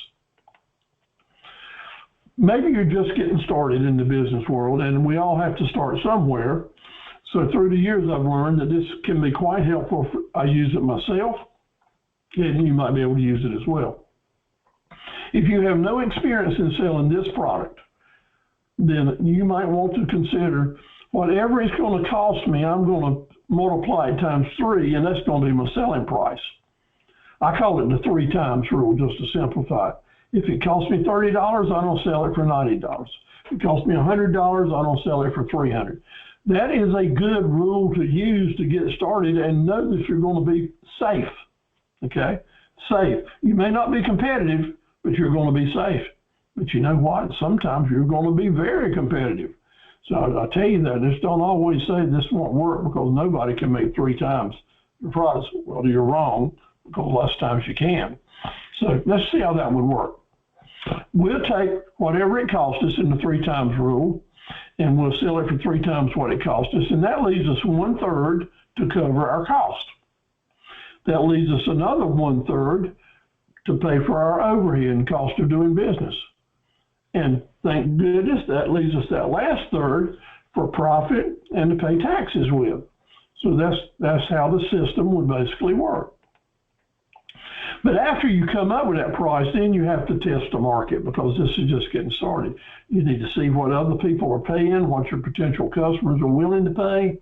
Maybe you're just getting started in the business world, and we all have to start somewhere. So through the years, I've learned that this can be quite helpful. I use it myself, and you might be able to use it as well. If you have no experience in selling this product, then you might want to consider whatever it's going to cost me, I'm going to multiply it times 3, and that's going to be my selling price. I call it the 3 times rule, just to simplify it. If it costs me $30, I don't sell it for $90. If it costs me $100, I don't sell it for $300. That is a good rule to use to get started and know that you're going to be safe, okay? Safe. You may not be competitive, but you're going to be safe. But you know what? Sometimes you're going to be very competitive. So I tell you that, just don't always say this won't work because nobody can make 3 times your price. Well, you're wrong because less times you can. So let's see how that would work. We'll take whatever it costs us in the 3 times rule, and we'll sell it for 3 times what it cost us, and that leaves us 1/3 to cover our cost. That leaves us another 1/3 to pay for our overhead and cost of doing business. And thank goodness that leaves us that last 1/3 for profit and to pay taxes with. So that's how the system would basically work. But after you come up with that price, then you have to test the market because this is just getting started. You need to see what other people are paying, what your potential customers are willing to pay,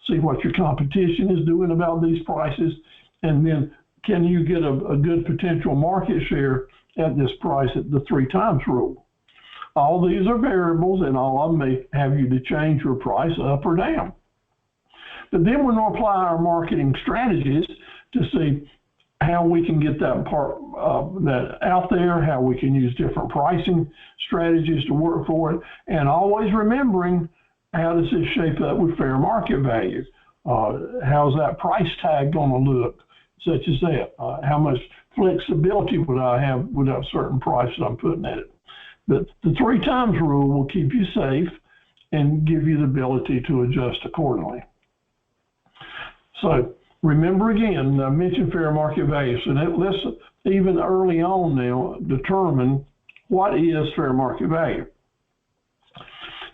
see what your competition is doing about these prices, and then can you get a good potential market share at this price at the 3 times rule. All these are variables, and all of them may have you to change your price up or down. But then we're going to apply our marketing strategies to see how we can get that part that out there, how we can use different pricing strategies to work for it, and always remembering how does this shape up with fair market value? How's that price tag going to look? such as that. How much flexibility would I have with a certain price that I'm putting at it? But the 3 times rule will keep you safe and give you the ability to adjust accordingly. So remember again, I mentioned fair market value. So let's even early on now determine what is fair market value.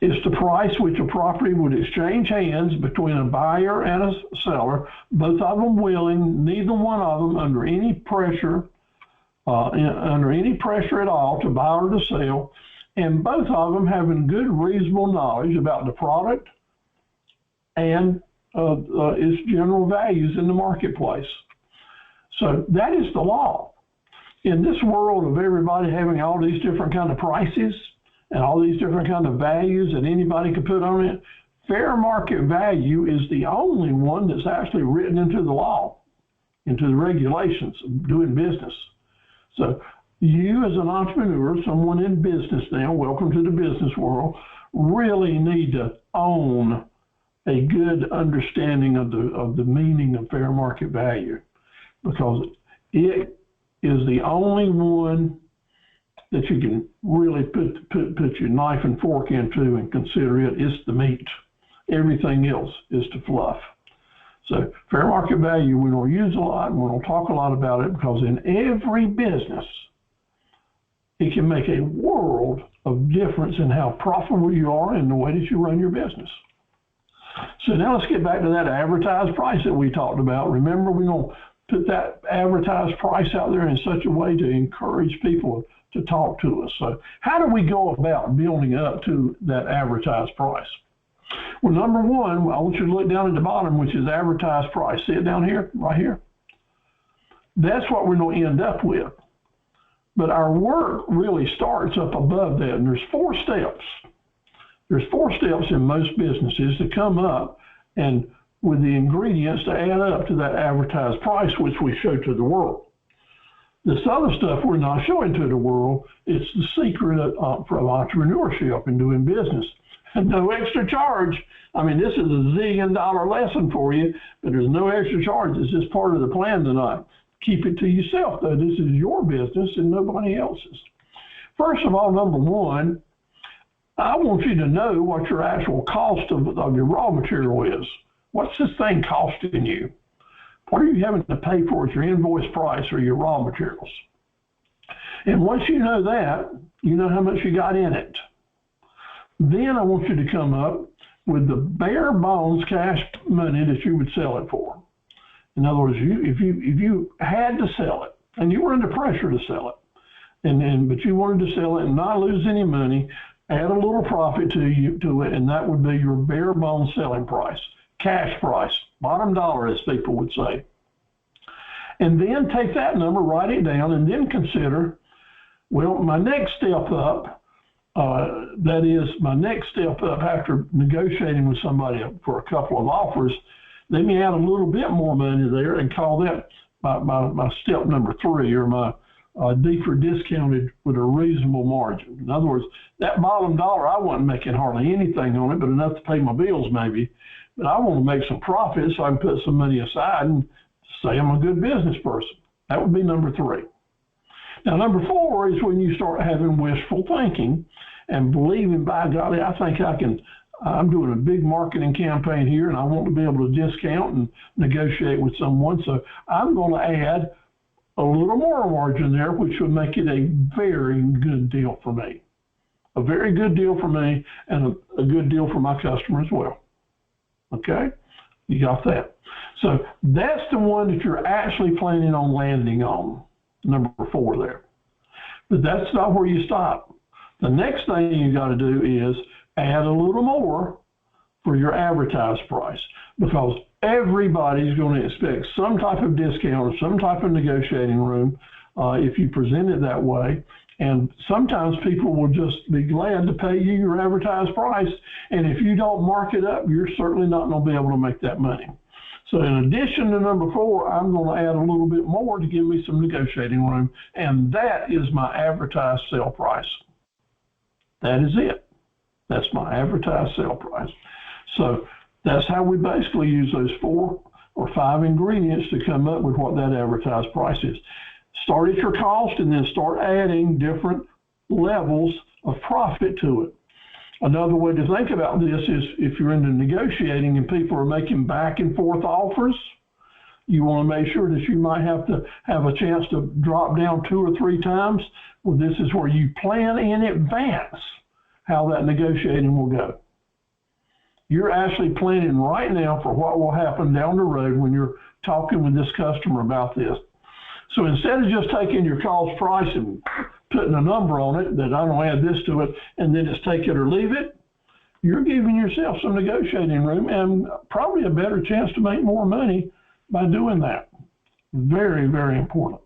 It's the price which a property would exchange hands between a buyer and a seller, both of them willing, neither one of them under any pressure at all to buy or to sell, and both of them having good, reasonable knowledge about the product and its general values in the marketplace. So that is the law. In this world of everybody having all these different kind of prices and all these different kind of values that anybody could put on it, fair market value is the only one that's actually written into the law, into the regulations of doing business. So you as an entrepreneur, someone in business now, welcome to the business world, really need to own a good understanding of the meaning of fair market value, because it is the only one that you can really put your knife and fork into and consider it. It's the meat. Everything else is the fluff. So fair market value we don't use a lot, and we don't talk a lot about it, because in every business, it can make a world of difference in how profitable you are and the way that you run your business. So now let's get back to that advertised price that we talked about. Remember, we're going to put that advertised price out there in such a way to encourage people to talk to us. So how do we go about building up to that advertised price? Well, number one, I want you to look down at the bottom, which is advertised price. See it down here, right here? That's what we're going to end up with. But our work really starts up above that, and there's 4 steps. There's 4 steps in most businesses to come up and with the ingredients to add up to that advertised price, which we show to the world. This other stuff we're not showing to the world. It's the secret of entrepreneurship and doing business. And no extra charge. I mean, this is a $1 zillion lesson for you, but there's no extra charge. It's just part of the plan tonight. Keep it to yourself, though. This is your business and nobody else's. First of all, number one, I want you to know what your actual cost of your raw material is. What's this thing costing you? What are you having to pay for as your invoice price or your raw materials? And once you know that, you know how much you got in it. Then I want you to come up with the bare bones cash money that you would sell it for. In other words, if you had to sell it and you were under pressure to sell it, but you wanted to sell it and not lose any money, add a little profit to it, and that would be your bare bones selling price, cash price, bottom dollar, as people would say. And then take that number, write it down, and then consider, well, my next step up, that is my next step up after negotiating with somebody for a couple of offers, let me add a little bit more money there and call that my step number 3, or my deeper discounted with a reasonable margin. In other words, that bottom dollar, I wasn't making hardly anything on it, but enough to pay my bills maybe. But I want to make some profit so I can put some money aside and say I'm a good business person. That would be number 3. Now, number 4 is when you start having wishful thinking and believing, by golly, I think I'm doing a big marketing campaign here and I want to be able to discount and negotiate with someone. So I'm going to add a little more margin there, which would make it a very good deal for me. A very good deal for me and a good deal for my customer as well. Okay? You got that? So that's the one that you're actually planning on landing on, number 4 there. But that's not where you stop. The next thing you got to do is add a little more for your advertised price, because everybody's going to expect some type of discount or some type of negotiating room if you present it that way. And sometimes people will just be glad to pay you your advertised price. And if you don't mark it up, you're certainly not going to be able to make that money. So in addition to number 4, I'm going to add a little bit more to give me some negotiating room. And that is my advertised sale price. That is it. That's my advertised sale price. So that's how we basically use those 4 or 5 ingredients to come up with what that advertised price is. Start at your cost and then start adding different levels of profit to it. Another way to think about this is if you're into negotiating and people are making back and forth offers, you want to make sure that you might have to have a chance to drop down 2 or 3 times. Well, this is where you plan in advance how that negotiating will go. You're actually planning right now for what will happen down the road when you're talking with this customer about this. So instead of just taking your cost price and putting a number on it that I don't add this to it and then it's take it or leave it, you're giving yourself some negotiating room and probably a better chance to make more money by doing that. Very, very important.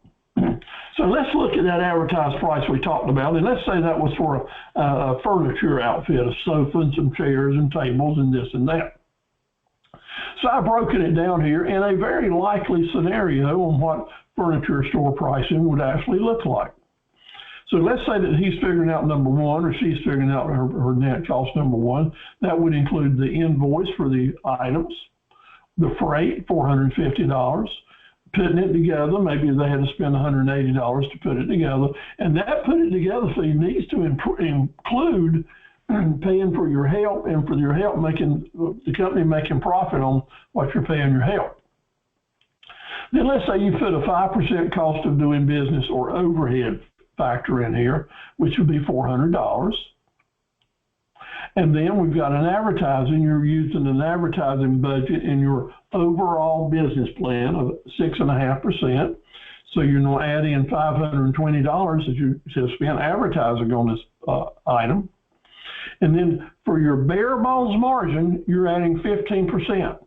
So let's look at that advertised price we talked about, and let's say that was for a furniture outfit, a sofa and some chairs and tables and this and that. So I've broken it down here in a very likely scenario on what furniture store pricing would actually look like. So let's say that he's figuring out number one, or she's figuring out her net cost number one. That would include the invoice for the items, the freight, $450, putting it together. Maybe they had to spend $180 to put it together. And that put it together fee needs to include paying for your help and for your help making the company making profit on what you're paying your help. Then let's say you put a 5% cost of doing business or overhead factor in here, which would be $400. And then we've got an advertising. You're using an advertising budget in your overall business plan of 6.5%. So you're not adding in $520 that you have spent advertising on this item. And then for your bare bones margin, you're adding 15%.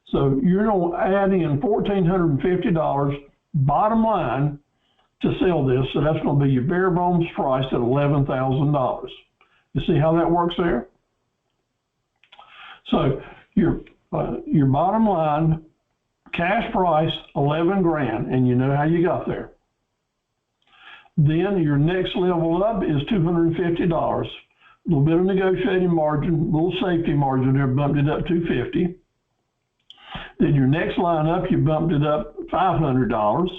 So you're not adding in $1,450 bottom line to sell this. So that's going to be your bare bones price at $11,000. You see how that works there? So your bottom line cash price 11 grand, and you know how you got there. Then your next level up is $250. A little bit of negotiating margin, a little safety margin there, bumped it up $250. Then your next line up, you bumped it up $500.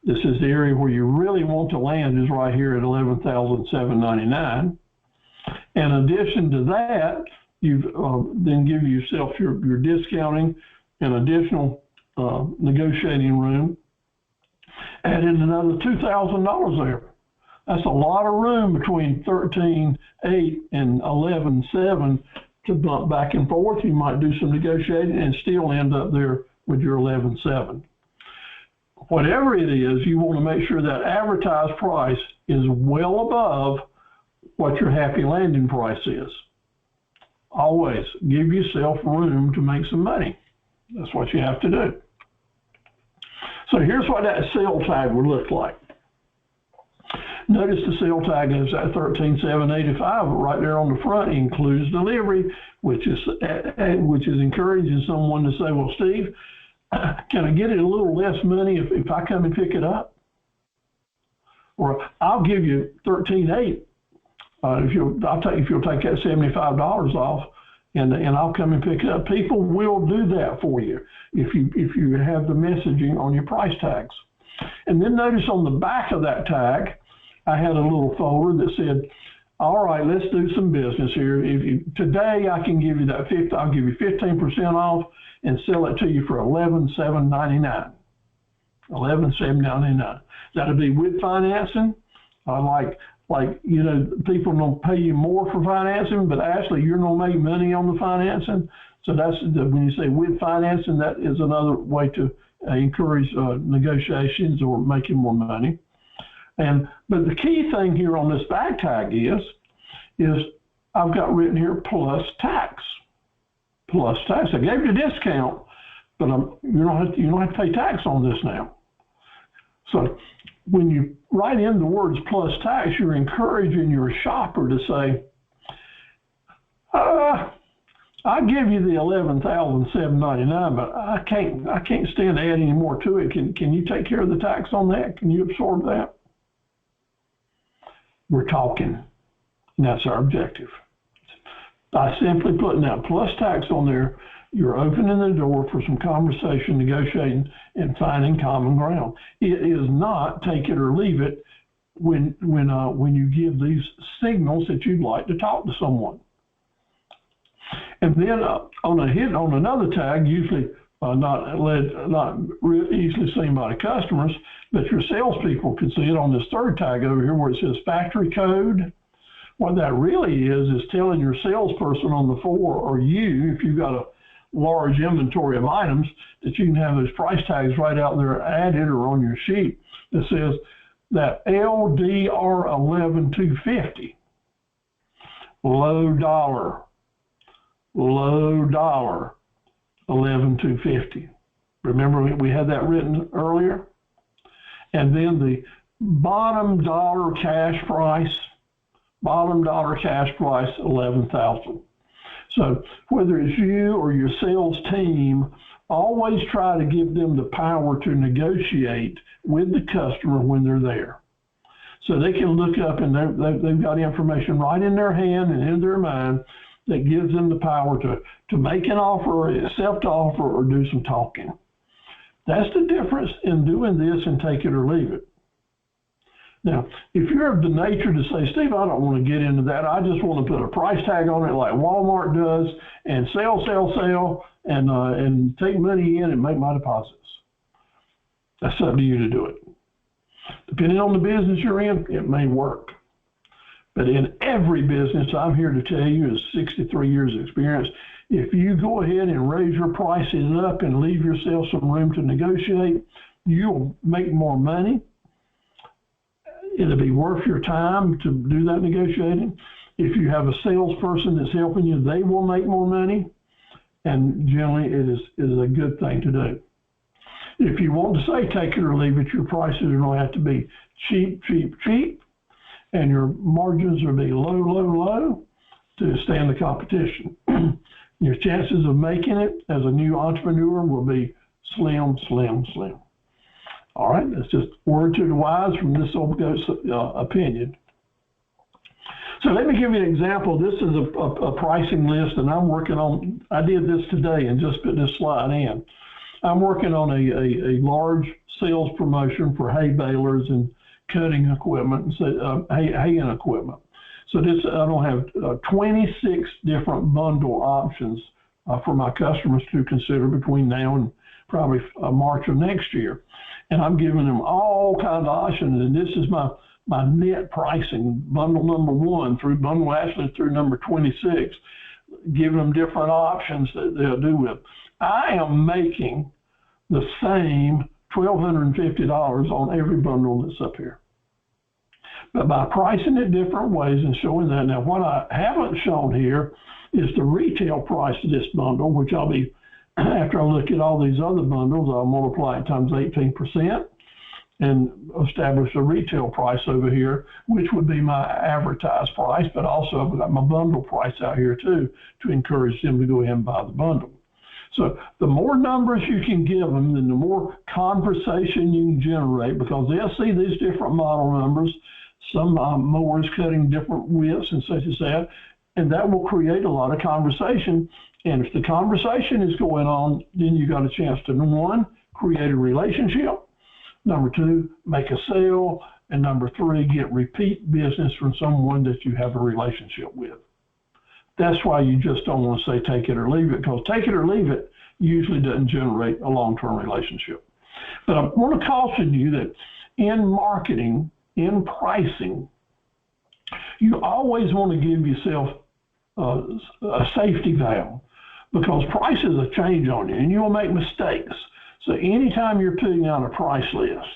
This is the area where you really want to land, is right here at $11,799. In addition to that, you've then give yourself your discounting and additional negotiating room. Add in another $2,000 there. That's a lot of room between 13.8 and 11.7 to bump back and forth. You might do some negotiating and still end up there with your 11.7. Whatever it is, you want to make sure that advertised price is well above what your happy landing price is. Always give yourself room to make some money. That's what you have to do. So here's what that sale tag would look like. Notice the sale tag is at $13,785, but right there on the front includes delivery, which is encouraging someone to say, well, Steve, can I get it a little less money if I come and pick it up? Or I'll give you $13,800 if you'll take that $75 off, and I'll come and pick it up. People will do that for you if you have the messaging on your price tags. And then notice on the back of that tag, I had a little folder that said, all right, let's do some business here. Today I can give you that I'll give you 15% off and sell it to you for $11,799. $11,799. That'll be with financing. Like you know, people don't pay you more for financing, but actually you're gonna make money on the financing. So that's when you say with financing, that is another way to encourage negotiations or making more money. But the key thing here on this back tag is I've got written here plus tax. Plus tax. I gave you a discount, but you don't have to pay tax on this now. So when you write in the words plus tax, you're encouraging your shopper to say, I'll give you the $11,799, but I can't stand to add any more to it. Can you take care of the tax on that? Can you absorb that? We're talking, and that's our objective. By simply putting that plus tax on there, You're opening the door for some conversation, negotiating, and finding common ground. It is not take it or leave it when you give these signals that you'd like to talk to someone. And then on another tag, usually not easily seen by the customers, but your salespeople can see it on this third tag over here where it says factory code. What that really is telling your salesperson on the floor, or you, if you've got a large inventory of items, that you can have those price tags right out there added or on your sheet that says that LDR 11250, low dollar 11250. Remember we had that written earlier? And then the bottom dollar cash price 11,000. So whether it's you or your sales team, always try to give them the power to negotiate with the customer when they're there. So they can look up and they've got information right in their hand and in their mind that gives them the power to make an offer, accept an offer, or do some talking. That's the difference in doing this and take it or leave it. Now, if you're of the nature to say, Steve, I don't want to get into that. I just want to put a price tag on it like Walmart does and sell, and take money in and make my deposits. That's up to you to do it. Depending on the business you're in, it may work. But in every business, I'm here to tell you, is 63 years of experience, if you go ahead and raise your prices up and leave yourself some room to negotiate, you'll make more money. It'll be worth your time to do that negotiating. If you have a salesperson that's helping you, they will make more money. And generally, it is a good thing to do. If you want to say take it or leave it, your prices are going to have to be cheap, cheap, cheap, and your margins will be low, low, low to stand the competition. Your chances of making it as a new entrepreneur will be slim, slim, slim. All right, that's just word to the wise from this old goat's opinion. So let me give you an example. This is a pricing list, and I'm working on, I did this today and just put this slide in. I'm working on a large sales promotion for hay balers and cutting equipment, haying equipment. So this, I don't have 26 different bundle options for my customers to consider between now and probably March of next year. And I'm giving them all kinds of options, and this is my net pricing, bundle number 1 through bundle actually through number 26, giving them different options that they'll do with. I am making the same $1,250 on every bundle that's up here. But by pricing it different ways and showing that. Now, what I haven't shown here is the retail price of this bundle, which I'll be, after I look at all these other bundles, I'll multiply it times 18% and establish a retail price over here, which would be my advertised price, but also I've got my bundle price out here too to encourage them to go ahead and buy the bundle. So the more numbers you can give them, then the more conversation you can generate, because they'll see these different model numbers, some mowers cutting different widths and such as that, and that will create a lot of conversation. And if the conversation is going on, then you got a chance to, 1, create a relationship, number 2, make a sale, and number 3, get repeat business from someone that you have a relationship with. That's why you just don't want to say take it or leave it, because take it or leave it usually doesn't generate a long-term relationship. But I want to caution you that in marketing, in pricing, you always want to give yourself a safety valve, because prices will change on you and you'll make mistakes. So anytime you're putting out a price list,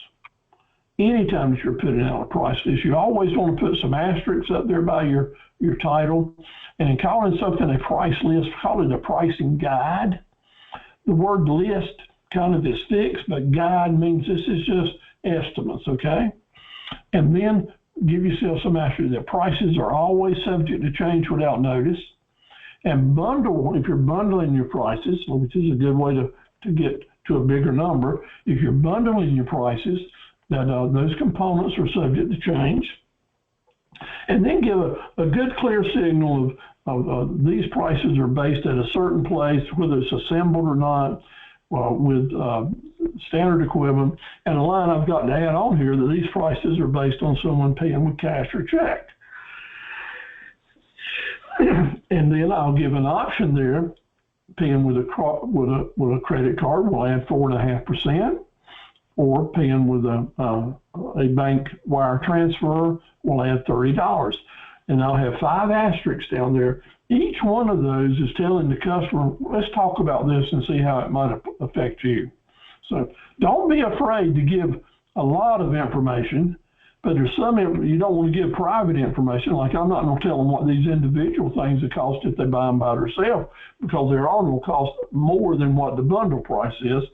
anytime that you're putting out a price list, you always want to put some asterisks up there by your title. And in calling something a price list, call it a pricing guide. The word list kind of is fixed, but guide means this is just estimates, okay? And then give yourself some asterisks that prices are always subject to change without notice. And bundle, if you're bundling your prices, which is a good way to get to a bigger number, if you're bundling your prices, that those components are subject to change. And then give a good clear signal these prices are based at a certain place, whether it's assembled or not, with standard equipment. And a line I've got to add on here that these prices are based on someone paying with cash or check. And then I'll give an option there, paying with a credit card will add 4.5%, or paying with a bank wire transfer will add $30. And I'll have 5 asterisks down there. Each one of those is telling the customer, let's talk about this and see how it might affect you. So don't be afraid to give a lot of information, but there's some you don't want to give private information. Like, I'm not going to tell them what these individual things would cost if they buy them by themselves, because they're all going to cost more than what the bundle price is. It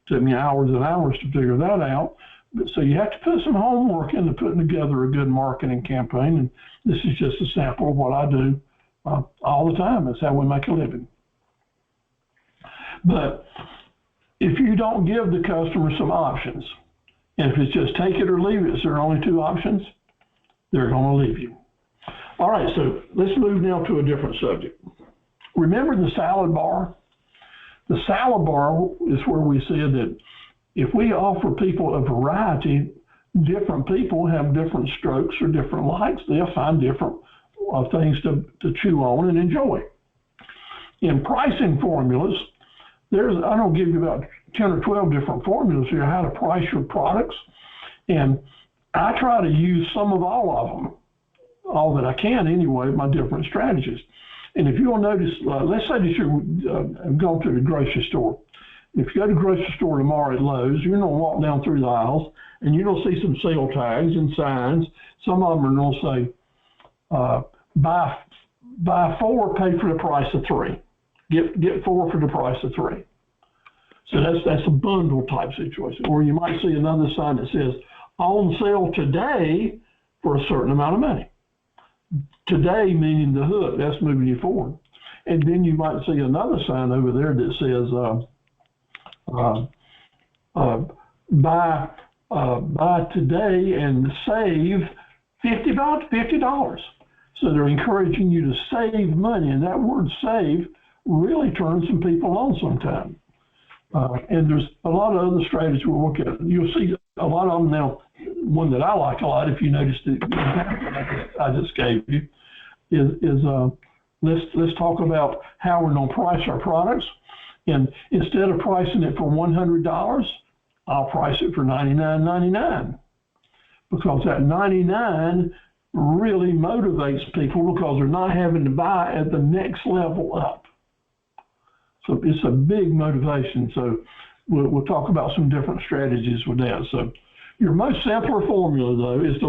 took me hours and hours to figure that out. But so you have to put some homework into putting together a good marketing campaign. And this is just a sample of what I do all the time. That's how we make a living. But if you don't give the customer some options, and if it's just take it or leave it, so there are only 2 options, they're going to leave you. All right, so let's move now to a different subject. Remember the salad bar? The salad bar is where we said that if we offer people a variety, different people have different strokes or different likes. They'll find different things to chew on and enjoy. In pricing formulas, I don't give you about 10 or 12 different formulas here how to price your products. And I try to use some of all of them, all that I can anyway, my different strategies. And if you'll notice, let's say that you're going to the grocery store. If you go to the grocery store tomorrow at Lowe's, you're going to walk down through the aisles and you're going to see some sale tags and signs. Some of them are going to say, buy 4, pay for the price of 3. Get 4 for the price of 3. So that's a bundle type situation. Or you might see another sign that says, on sale today for a certain amount of money. Today meaning the hook, that's moving you forward. And then you might see another sign over there that says, buy today and save $50. So they're encouraging you to save money, and that word save really turns some people on sometimes. And there's a lot of other strategies we'll look at. You'll see a lot of them now. One that I like a lot, if you noticed the example I just gave you, is let's talk about how we're going to price our products. And instead of pricing it for $100, I'll price it for $99.99, because that 99 really motivates people because they're not having to buy at the next level up. So it's a big motivation. So we'll talk about some different strategies with that. So your most simpler formula, though, is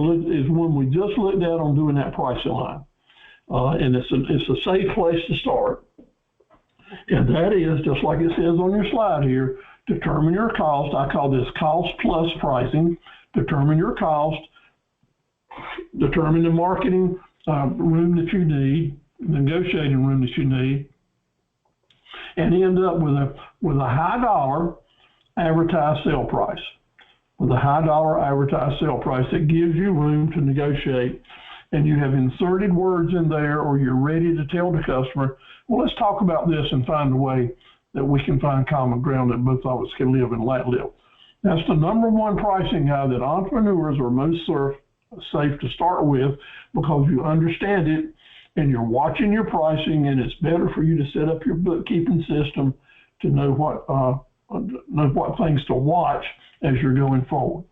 one we just looked at on doing that pricing line. And it's a safe place to start. And that is, just like it says on your slide here, determine your cost. I call this cost plus pricing. Determine your cost, determine the marketing room that you need, negotiating room that you need, and end up with a high dollar advertised sale price. With a high dollar advertised sale price that gives you room to negotiate, and you have inserted words in there, or you're ready to tell the customer, well, let's talk about this and find a way that we can find common ground that both of us can live and let live. That's the #1 pricing guide that entrepreneurs are most safe to start with, because you understand it and you're watching your pricing, and it's better for you to set up your bookkeeping system to know what things to watch as you're going forward.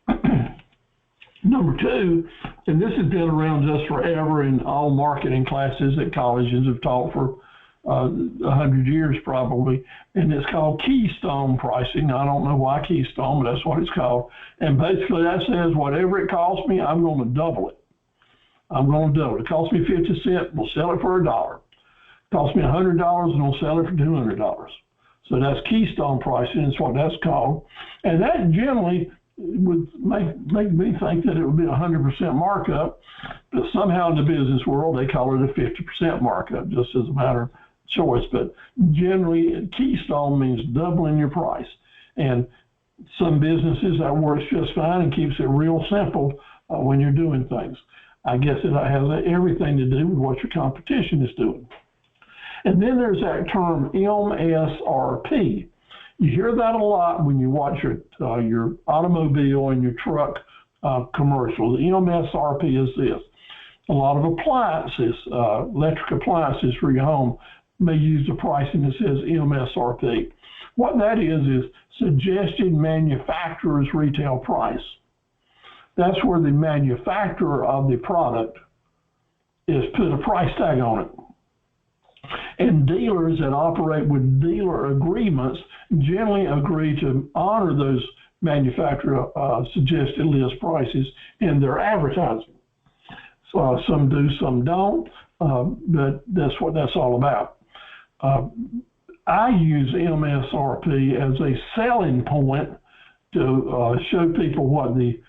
#2, and this has been around just forever in all marketing classes that colleges have taught for 100 years probably, and it's called keystone pricing. I don't know why keystone, but that's what it's called. And basically that says whatever it costs me, I'm going to double it. I'm going to double it. It costs me 50 cents, we'll sell it for $1. It costs me $100, and we'll sell it for $200. So that's keystone pricing. That's what that's called. And that generally would make me think that it would be 100% markup, but somehow in the business world they call it a 50% markup, just as a matter of choice. But generally, keystone means doubling your price. And some businesses that works just fine and keeps it real simple when you're doing things. I guess it has everything to do with what your competition is doing. And then there's that term MSRP. You hear that a lot when you watch your automobile and your truck commercial. The MSRP is this. A lot of appliances, electric appliances for your home, may use the pricing that says MSRP. What that is suggested manufacturer's retail price. That's where the manufacturer of the product is put a price tag on it. And dealers that operate with dealer agreements generally agree to honor those manufacturer suggested list prices in their advertising. So some do, some don't, but that's what that's all about. I use MSRP as a selling point to show people what the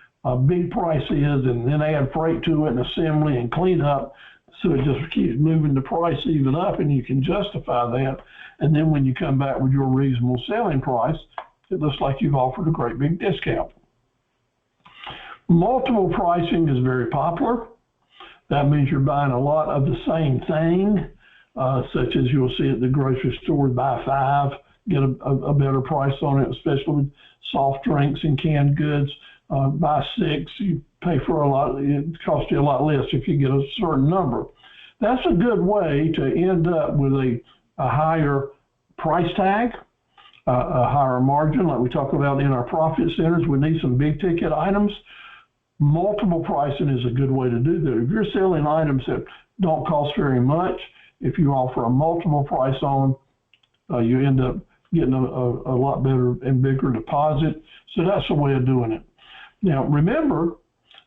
big price is, and then add freight to it and assembly and clean up. So it just keeps moving the price even up, and you can justify that. And then when you come back with your reasonable selling price, it looks like you've offered a great big discount. Multiple pricing is very popular. That means you're buying a lot of the same thing, such as you'll see at the grocery store, buy 5, get a better price on it, especially with soft drinks and canned goods. Buy 6, you pay for a lot, it costs you a lot less if you get a certain number. That's a good way to end up with a higher price tag, a higher margin, like we talk about in our profit centers. We need some big ticket items. Multiple pricing is a good way to do that. If you're selling items that don't cost very much, if you offer a multiple price on them, you end up getting a lot better and bigger deposit. So that's the way of doing it. Now, remember,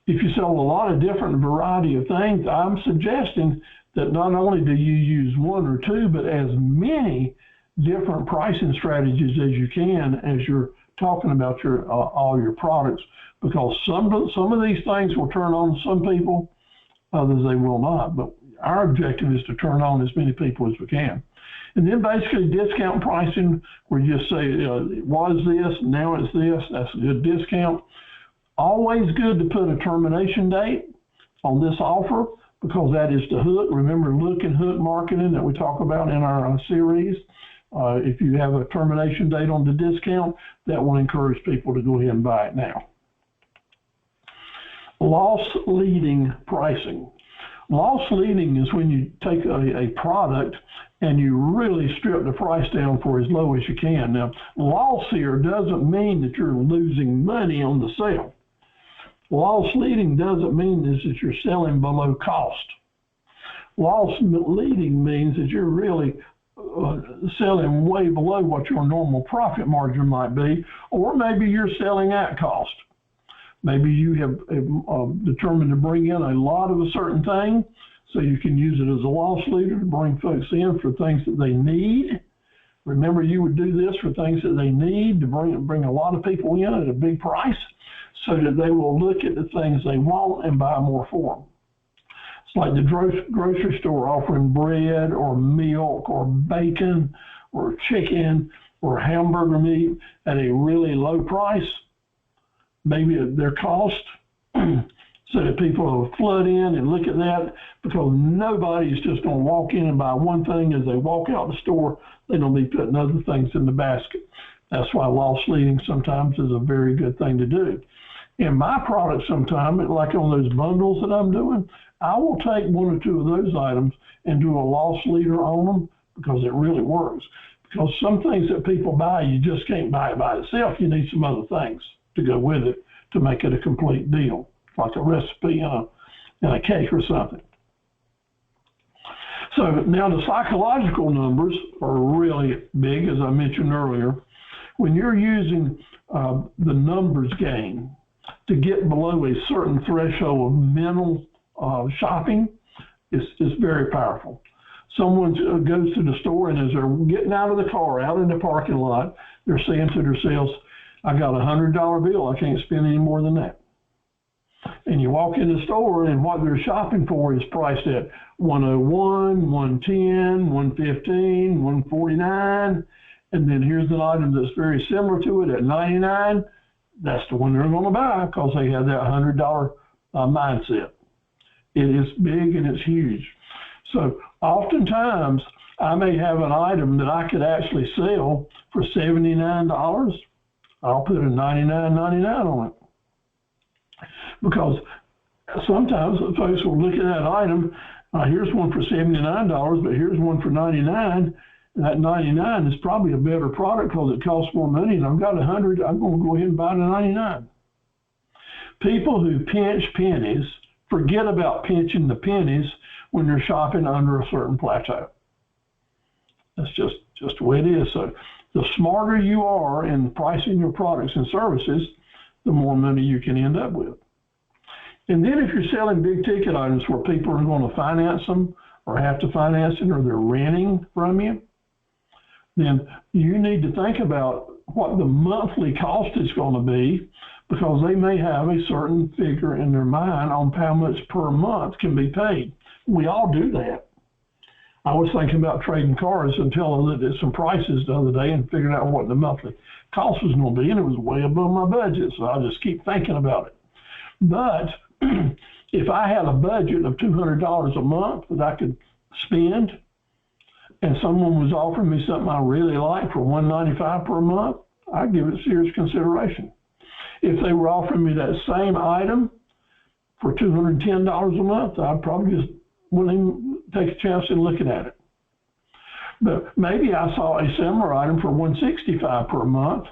if you sell a lot of different variety of things, I'm suggesting that not only do you use 1 or 2, but as many different pricing strategies as you can as you're talking about your all your products, because some of these things will turn on some people, others they will not. But our objective is to turn on as many people as we can. And then basically discount pricing, where you just say, it was this, now it's this, that's a good discount. Always good to put a termination date on this offer, because that is the hook. Remember, hook and hook marketing that we talk about in our series. If you have a termination date on the discount, that will encourage people to go ahead and buy it now. Loss leading pricing. Loss leading is when you take a product and you really strip the price down for as low as you can. Now, loss here doesn't mean that you're losing money on the sale. Loss leading doesn't mean that you're selling below cost. Loss leading means that you're really selling way below what your normal profit margin might be, or maybe you're selling at cost. Maybe you have determined to bring in a lot of a certain thing, so you can use it as a loss leader to bring folks in for things that they need. Remember, you would do this for things that they need to bring a lot of people in at a big price, so that they will look at the things they want and buy more for them. It's like the grocery store offering bread or milk or bacon or chicken or hamburger meat at a really low price, maybe at their cost, so that people will flood in and look at that, because nobody's just going to walk in and buy one thing. As they walk out the store, they're going to be putting other things in the basket. That's why loss leading sometimes is a very good thing to do. In my product sometimes, like on those bundles that I'm doing, I will take 1 or 2 of those items and do a loss leader on them, because it really works. Because some things that people buy, you just can't buy it by itself. You need some other things to go with it to make it a complete deal, like a recipe in a cake or something. So now the psychological numbers are really big, as I mentioned earlier. When you're using the numbers game to get below a certain threshold of mental shopping, is very powerful. Someone goes to the store, and as they're getting out of the car, out in the parking lot, they're saying to themselves, I got a $100 bill, I can't spend any more than that. And you walk in the store, and what they're shopping for is priced at $101, $110, $115, $149, and then here's an item that's very similar to it at $99. That's the one they're going to buy, because they have that $100 mindset. It is big and it's huge. So oftentimes I may have an item that I could actually sell for $79. I'll put a $99.99 on it. Because sometimes folks will look at that item, here's one for $79, but here's one for $99. And that $99 is probably a better product because it costs more money, and I've got $100, I'm going to go ahead and buy the $99. People who pinch pennies forget about pinching the pennies when they're shopping under a certain plateau. That's just the way it is. So the smarter you are in pricing your products and services, the more money you can end up with. And then if you're selling big ticket items where people are going to finance them or have to finance it or they're renting from you, then you need to think about what the monthly cost is going to be, because they may have a certain figure in their mind on how much per month can be paid. We all do that. I was thinking about trading cars until I looked at some prices the other day and figured out what the monthly cost was going to be, and it was way above my budget, so I just keep thinking about it. But if I had a budget of $200 a month that I could spend, and someone was offering me something I really like for $195 per month, I'd give it serious consideration. If they were offering me that same item for $210 a month, I'd probably just wouldn't even take a chance in looking at it. But maybe I saw a similar item for $165 per month.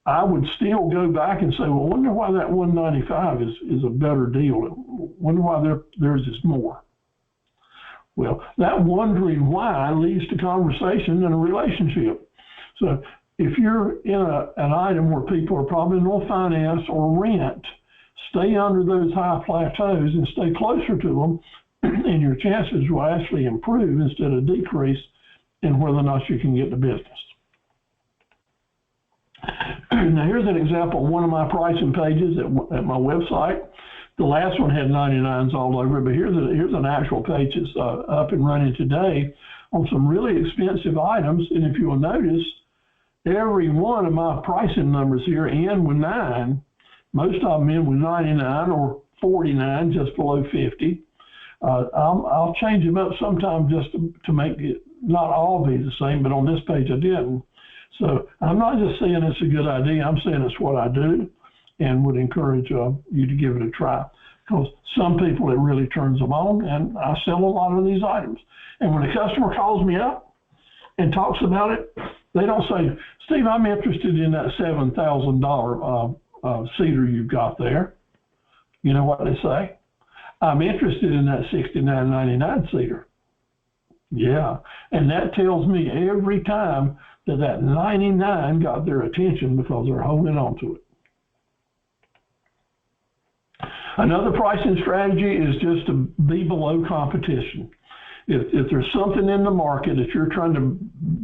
I would still go back and say, well, wonder why that $195 is a better deal. Wonder why theirs is more. Well, that wondering why leads to conversation and a relationship. So if you're in an item where people are probably going to finance or rent, stay under those high plateaus and stay closer to them, and your chances will actually improve instead of decrease in whether or not you can get the business. Now here's an example of one of my pricing pages at my website. The last one had 99s all over it, but here's an actual page that's up and running today on some really expensive items. And if you will notice, every one of my pricing numbers here end with 9. Most of them end with 99 or 49, just below 50. I'll change them up sometime just to make it not all be the same, but on this page I didn't. So I'm not just saying it's a good idea, I'm saying it's what I do, and would encourage you to give it a try. Because some people, it really turns them on, and I sell a lot of these items. And when a customer calls me up and talks about it, they don't say, Steve, I'm interested in that $7,000 cedar you've got there. You know what they say? I'm interested in that $69.99 cedar. Yeah, and that tells me every time that 99 got their attention because they're holding on to it. Another pricing strategy is just to be below competition. If there's something in the market that you're trying to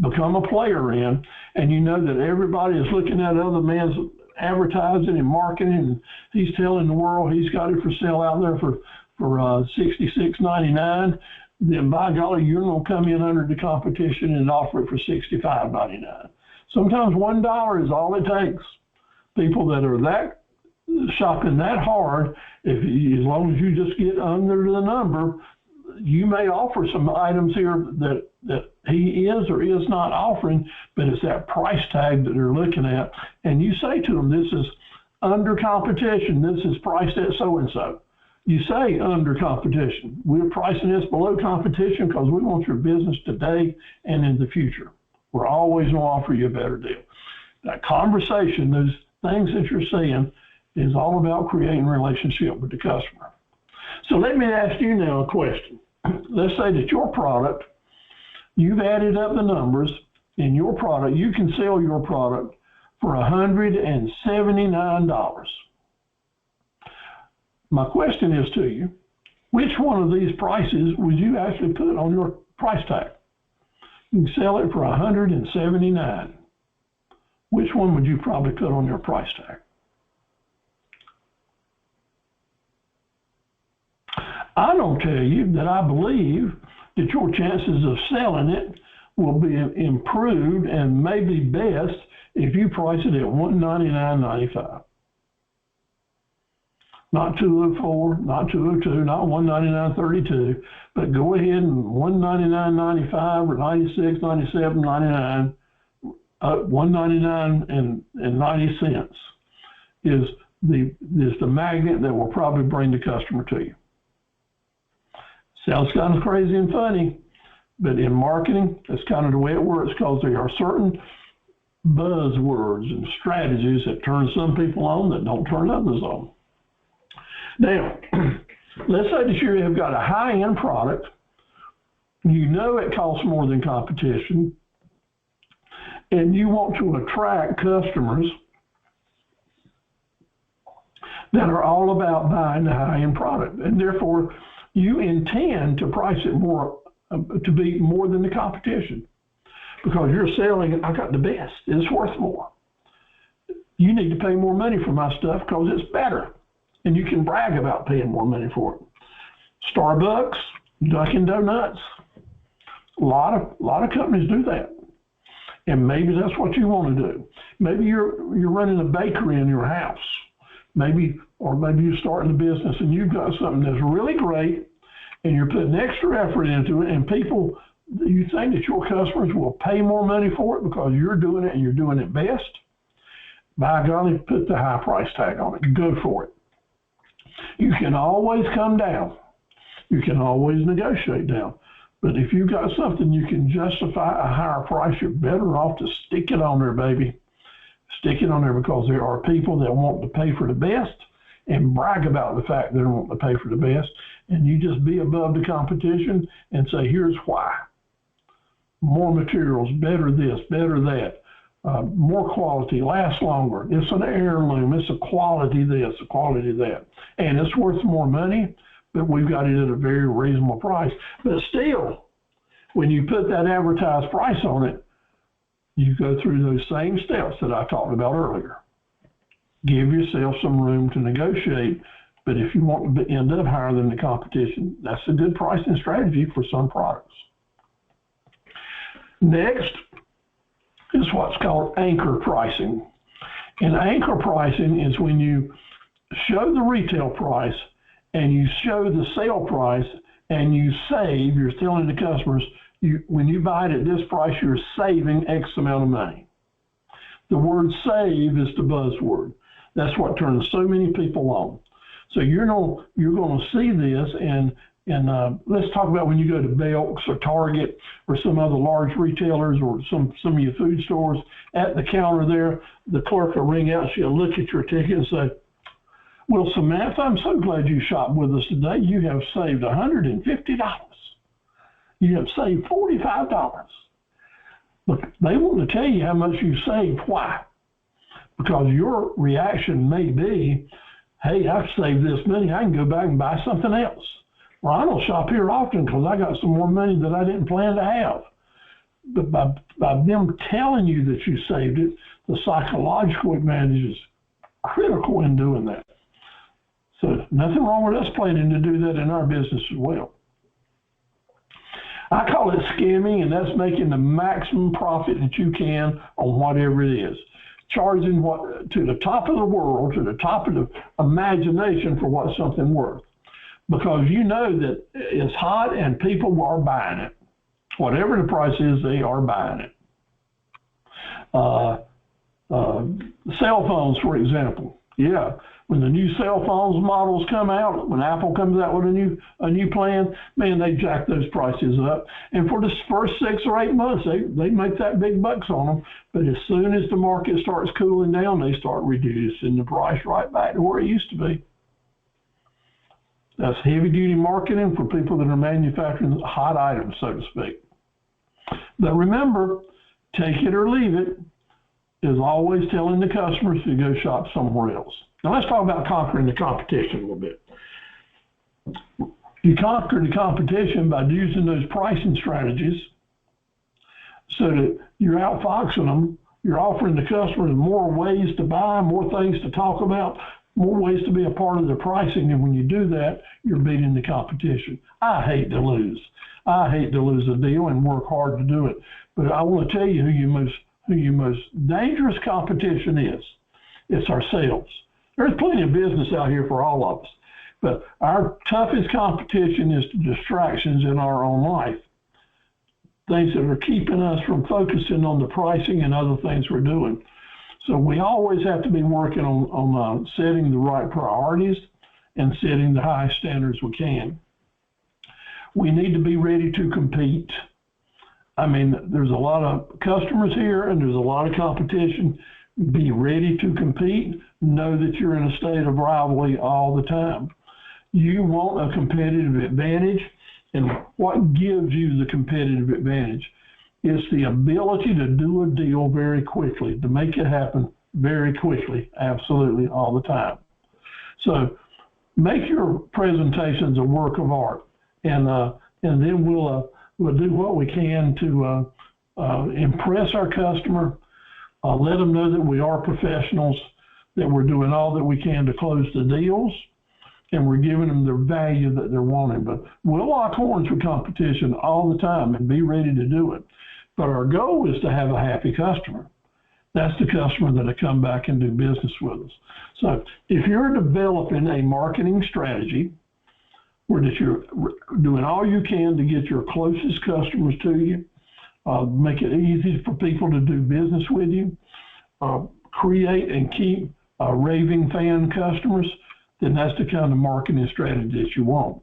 become a player in, and you know that everybody is looking at other man's advertising and marketing, and he's telling the world he's got it for sale out there for $66.99, then by golly, you're going to come in under the competition and offer it for $65.99. Sometimes $1 is all it takes. People that are that shopping that hard, as long as you just get under the number, you may offer some items here that he is or is not offering, but it's that price tag that they're looking at. And you say to them, this is under competition, this is priced at so-and-so. You say under competition. We're pricing this below competition because we want your business today and in the future. We're always going to offer you a better deal. That conversation, those things that you're seeing, is all about creating a relationship with the customer. So let me ask you now a question. Let's say that your product, you've added up the numbers in your product, you can sell your product for $179. My question is to you, which one of these prices would you actually put on your price tag? You can sell it for $179. Which one would you probably put on your price tag? I don't tell you that I believe that your chances of selling it will be improved and maybe best if you price it at $199.95. not 204, not 202, not 199.32, but go ahead and 199.95 or 96, 97, 99, 199 and 90 cents is the magnet that will probably bring the customer to you. Sounds kind of crazy and funny, but in marketing, that's kind of the way it works, because there are certain buzzwords and strategies that turn some people on that don't turn others on. Now, let's say that you have got a high-end product. You know it costs more than competition, and you want to attract customers that are all about buying the high-end product, and therefore you intend to price it more to be more than the competition, because you're selling, I got the best, it's worth more. You need to pay more money for my stuff because it's better, and you can brag about paying more money for it. Starbucks, Dunkin' Donuts, a lot of companies do that, and maybe that's what you want to do. Maybe you're running a bakery in your house. Maybe you're starting a business and you've got something that's really great and you're putting extra effort into it, and you think that your customers will pay more money for it because you're doing it and you're doing it best. By golly, put the high price tag on it. Go for it. You can always come down. You can always negotiate down. But if you've got something you can justify a higher price, you're better off to stick it on there, baby. Stick it on there, because there are people that want to pay for the best and brag about the fact they want to pay for the best. And you just be above the competition and say, here's why. More materials, better this, better that, more quality, lasts longer. It's an heirloom. It's a quality this, a quality that. And it's worth more money, but we've got it at a very reasonable price. But still, when you put that advertised price on it, you go through those same steps that I talked about earlier. Give yourself some room to negotiate, but if you want to end up higher than the competition, that's a good pricing strategy for some products. Next is what's called anchor pricing. And anchor pricing is when you show the retail price and you show the sale price and you save, you're telling the customers, when you buy it at this price, you're saving X amount of money. The word save is the buzzword. That's what turns so many people on. So you're going to see this, and let's talk about when you go to Belk's or Target or some other large retailers or some of your food stores. At the counter there, the clerk will ring out, she'll look at your ticket and say, well, Samantha, I'm so glad you shopped with us today. You have saved $150. You have saved $45. Look, they want to tell you how much you saved. Why? Because your reaction may be, hey, I've saved this money. I can go back and buy something else. Well, I don't shop here often because I got some more money that I didn't plan to have. But by them telling you that you saved it, the psychological advantage is critical in doing that. So nothing wrong with us planning to do that in our business as well. I call it scamming, and that's making the maximum profit that you can on whatever it is. Charging what to the top of the world, to the top of the imagination for what something's worth. Because you know that it's hot and people are buying it. Whatever the price is, they are buying it. Cell phones, for example. Yeah, when the new cell phones models come out, when Apple comes out with a new plan, man, they jack those prices up. And for the first 6 or 8 months, they make that big bucks on them. But as soon as the market starts cooling down, they start reducing the price right back to where it used to be. That's heavy-duty marketing for people that are manufacturing hot items, so to speak. But remember, take it or leave it is always telling the customers to go shop somewhere else. Now let's talk about conquering the competition a little bit. You conquer the competition by using those pricing strategies so that you're outfoxing them. You're offering the customers more ways to buy, more things to talk about, more ways to be a part of their pricing. And when you do that, you're beating the competition. I hate to lose. I hate to lose a deal and work hard to do it. But I want to tell you who your most dangerous competition is. It's ourselves. There's plenty of business out here for all of us. But our toughest competition is the distractions in our own life, things that are keeping us from focusing on the pricing and other things we're doing. So we always have to be working on setting the right priorities and setting the highest standards we can. We need to be ready to compete. I mean, there's a lot of customers here and there's a lot of competition. Be ready to compete. Know that you're in a state of rivalry all the time. You want a competitive advantage, and what gives you the competitive advantage? It's the ability to do a deal very quickly, to make it happen very quickly, absolutely all the time. So make your presentations a work of art, and then we'll do what we can to impress our customer, let them know that we are professionals, that we're doing all that we can to close the deals, and we're giving them the value that they're wanting. But we'll lock horns with competition all the time and be ready to do it. But our goal is to have a happy customer. That's the customer that'll come back and do business with us. So if you're developing a marketing strategy where that you're doing all you can to get your closest customers to you, make it easy for people to do business with you, create and keep raving fan customers, then that's the kind of marketing strategy that you want.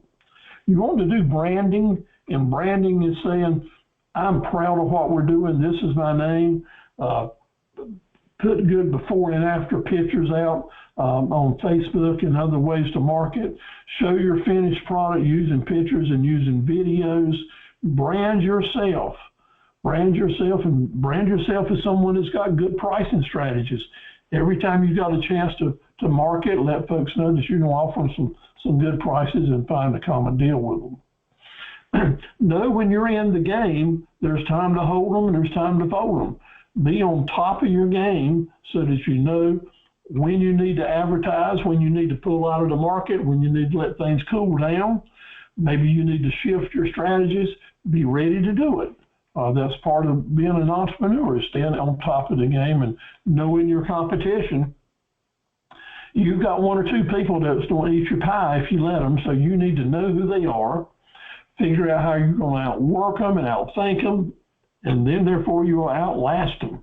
You want to do branding, and branding is saying, I'm proud of what we're doing. This is my name. Put good before and after pictures out on Facebook and other ways to market. Show your finished product using pictures and using videos. Brand yourself. Brand yourself, and brand yourself as someone that's got good pricing strategies. Every time you've got a chance to market, let folks know that you can offer them some good prices and find a common deal with them. Know when you're in the game, there's time to hold them and there's time to fold them. Be on top of your game so that you know when you need to advertise, when you need to pull out of the market, when you need to let things cool down. Maybe you need to shift your strategies. Be ready to do it. That's part of being an entrepreneur, is staying on top of the game and knowing your competition. You've got one or two people that's going to eat your pie if you let them, so you need to know who they are, figure out how you're going to outwork them and outthink them, and then therefore you will outlast them.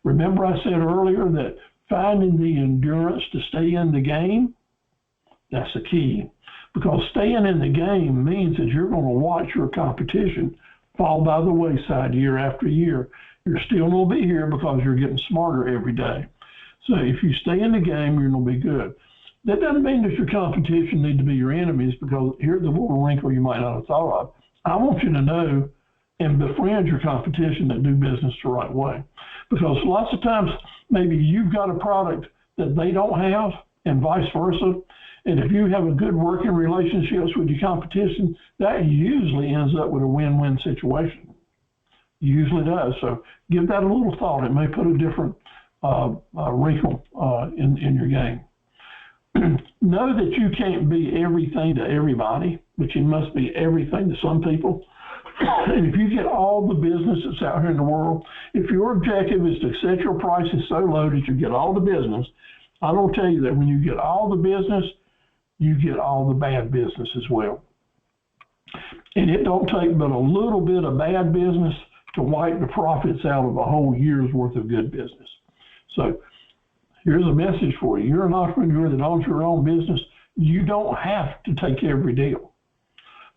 Remember I said earlier that finding the endurance to stay in the game, that's the key. Because staying in the game means that you're going to watch your competition fall by the wayside year after year. You're still going to be here because you're getting smarter every day. So if you stay in the game, you're going to be good. That doesn't mean that your competition need to be your enemies, because here's the little wrinkle you might not have thought of. I want you to know and befriend your competition that do business the right way. Because lots of times, maybe you've got a product that they don't have and vice versa. And if you have a good working relationships with your competition, that usually ends up with a win-win situation. Usually does. So give that a little thought. It may put a different wrinkle in your game. Know that you can't be everything to everybody, but you must be everything to some people. And if you get all the business that's out here in the world, if your objective is to set your prices so low that you get all the business, I'm going to tell you that when you get all the business, you get all the bad business as well. And it don't take but a little bit of bad business to wipe the profits out of a whole year's worth of good business. So here's a message for you. You're an entrepreneur that owns your own business. You don't have to take every deal.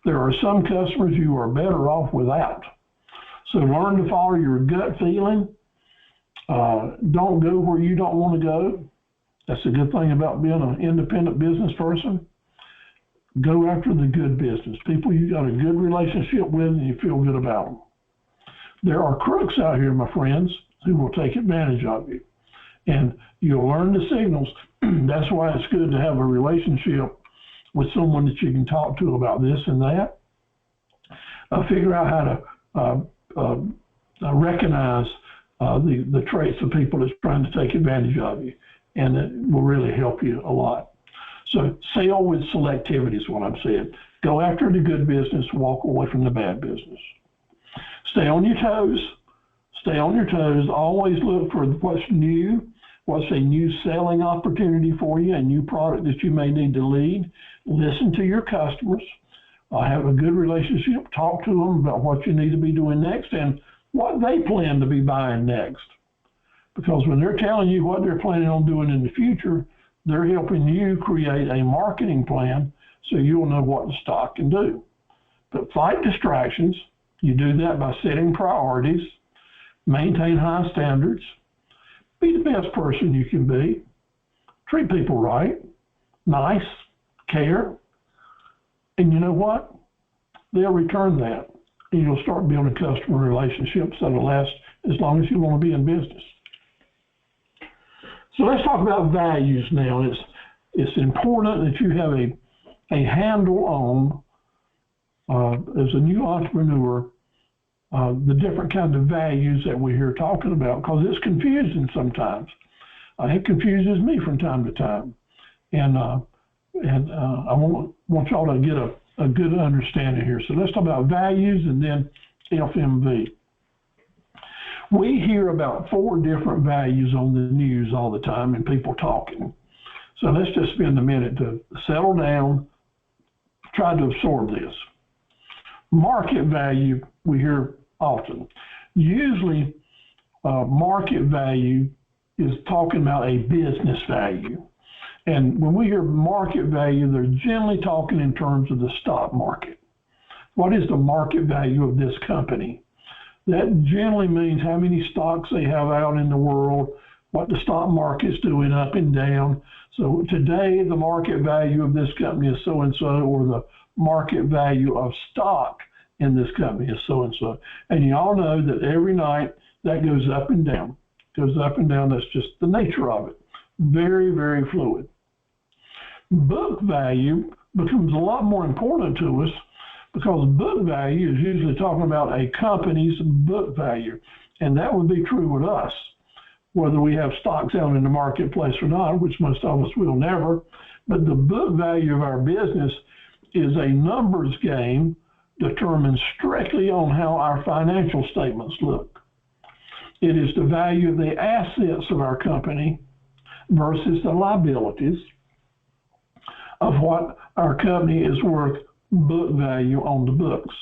There are some customers you are better off without. So learn to follow your gut feeling. Don't go where you don't want to go. That's a good thing about being an independent business person. Go after the good business. People you got a good relationship with and you feel good about them. There are crooks out here, my friends, who will take advantage of you. And you'll learn the signals. That's why it's good to have a relationship with someone that you can talk to about this and that. Figure out how to recognize the traits of people that's trying to take advantage of you. And it will really help you a lot. So sell with selectivity is what I'm saying. Go after the good business, walk away from the bad business. Stay on your toes. Stay on your toes. Always look for what's new, What's a new selling opportunity for you, a new product that you may need to lead? Listen to your customers. Have a good relationship. Talk to them about what you need to be doing next and what they plan to be buying next. Because when they're telling you what they're planning on doing in the future, they're helping you create a marketing plan so you'll know what the stock can do. But fight distractions. You do that by setting priorities, maintain high standards, be the best person you can be, treat people right, nice, care, and you know what? They'll return that, and you'll start building customer relationships that'll last as long as you want to be in business. So let's talk about values now. It's important that you have a handle on, as a new entrepreneur, the different kinds of values that we hear talking about, because it's confusing sometimes. It confuses me from time to time. And I want y'all to get a good understanding here. So let's talk about values and then FMV. We hear about 4 different values on the news all the time and people talking. So let's just spend a minute to settle down, try to absorb this. Market value, we hear often. Usually, market value is talking about a business value. And when we hear market value, they're generally talking in terms of the stock market. What is the market value of this company? That generally means how many stocks they have out in the world, what the stock market's doing up and down. So today, the market value of this company is so-and-so, or the market value of stock in this company is so-and-so. And you all know that every night that goes up and down. Goes up and down. That's just the nature of it. Very, very fluid. Book value becomes a lot more important to us because book value is usually talking about a company's book value. And that would be true with us, whether we have stocks out in the marketplace or not, which most of us will never. But the book value of our business is a numbers game determined strictly on how our financial statements look. It is the value of the assets of our company versus the liabilities of what our company is worth, book value on the books.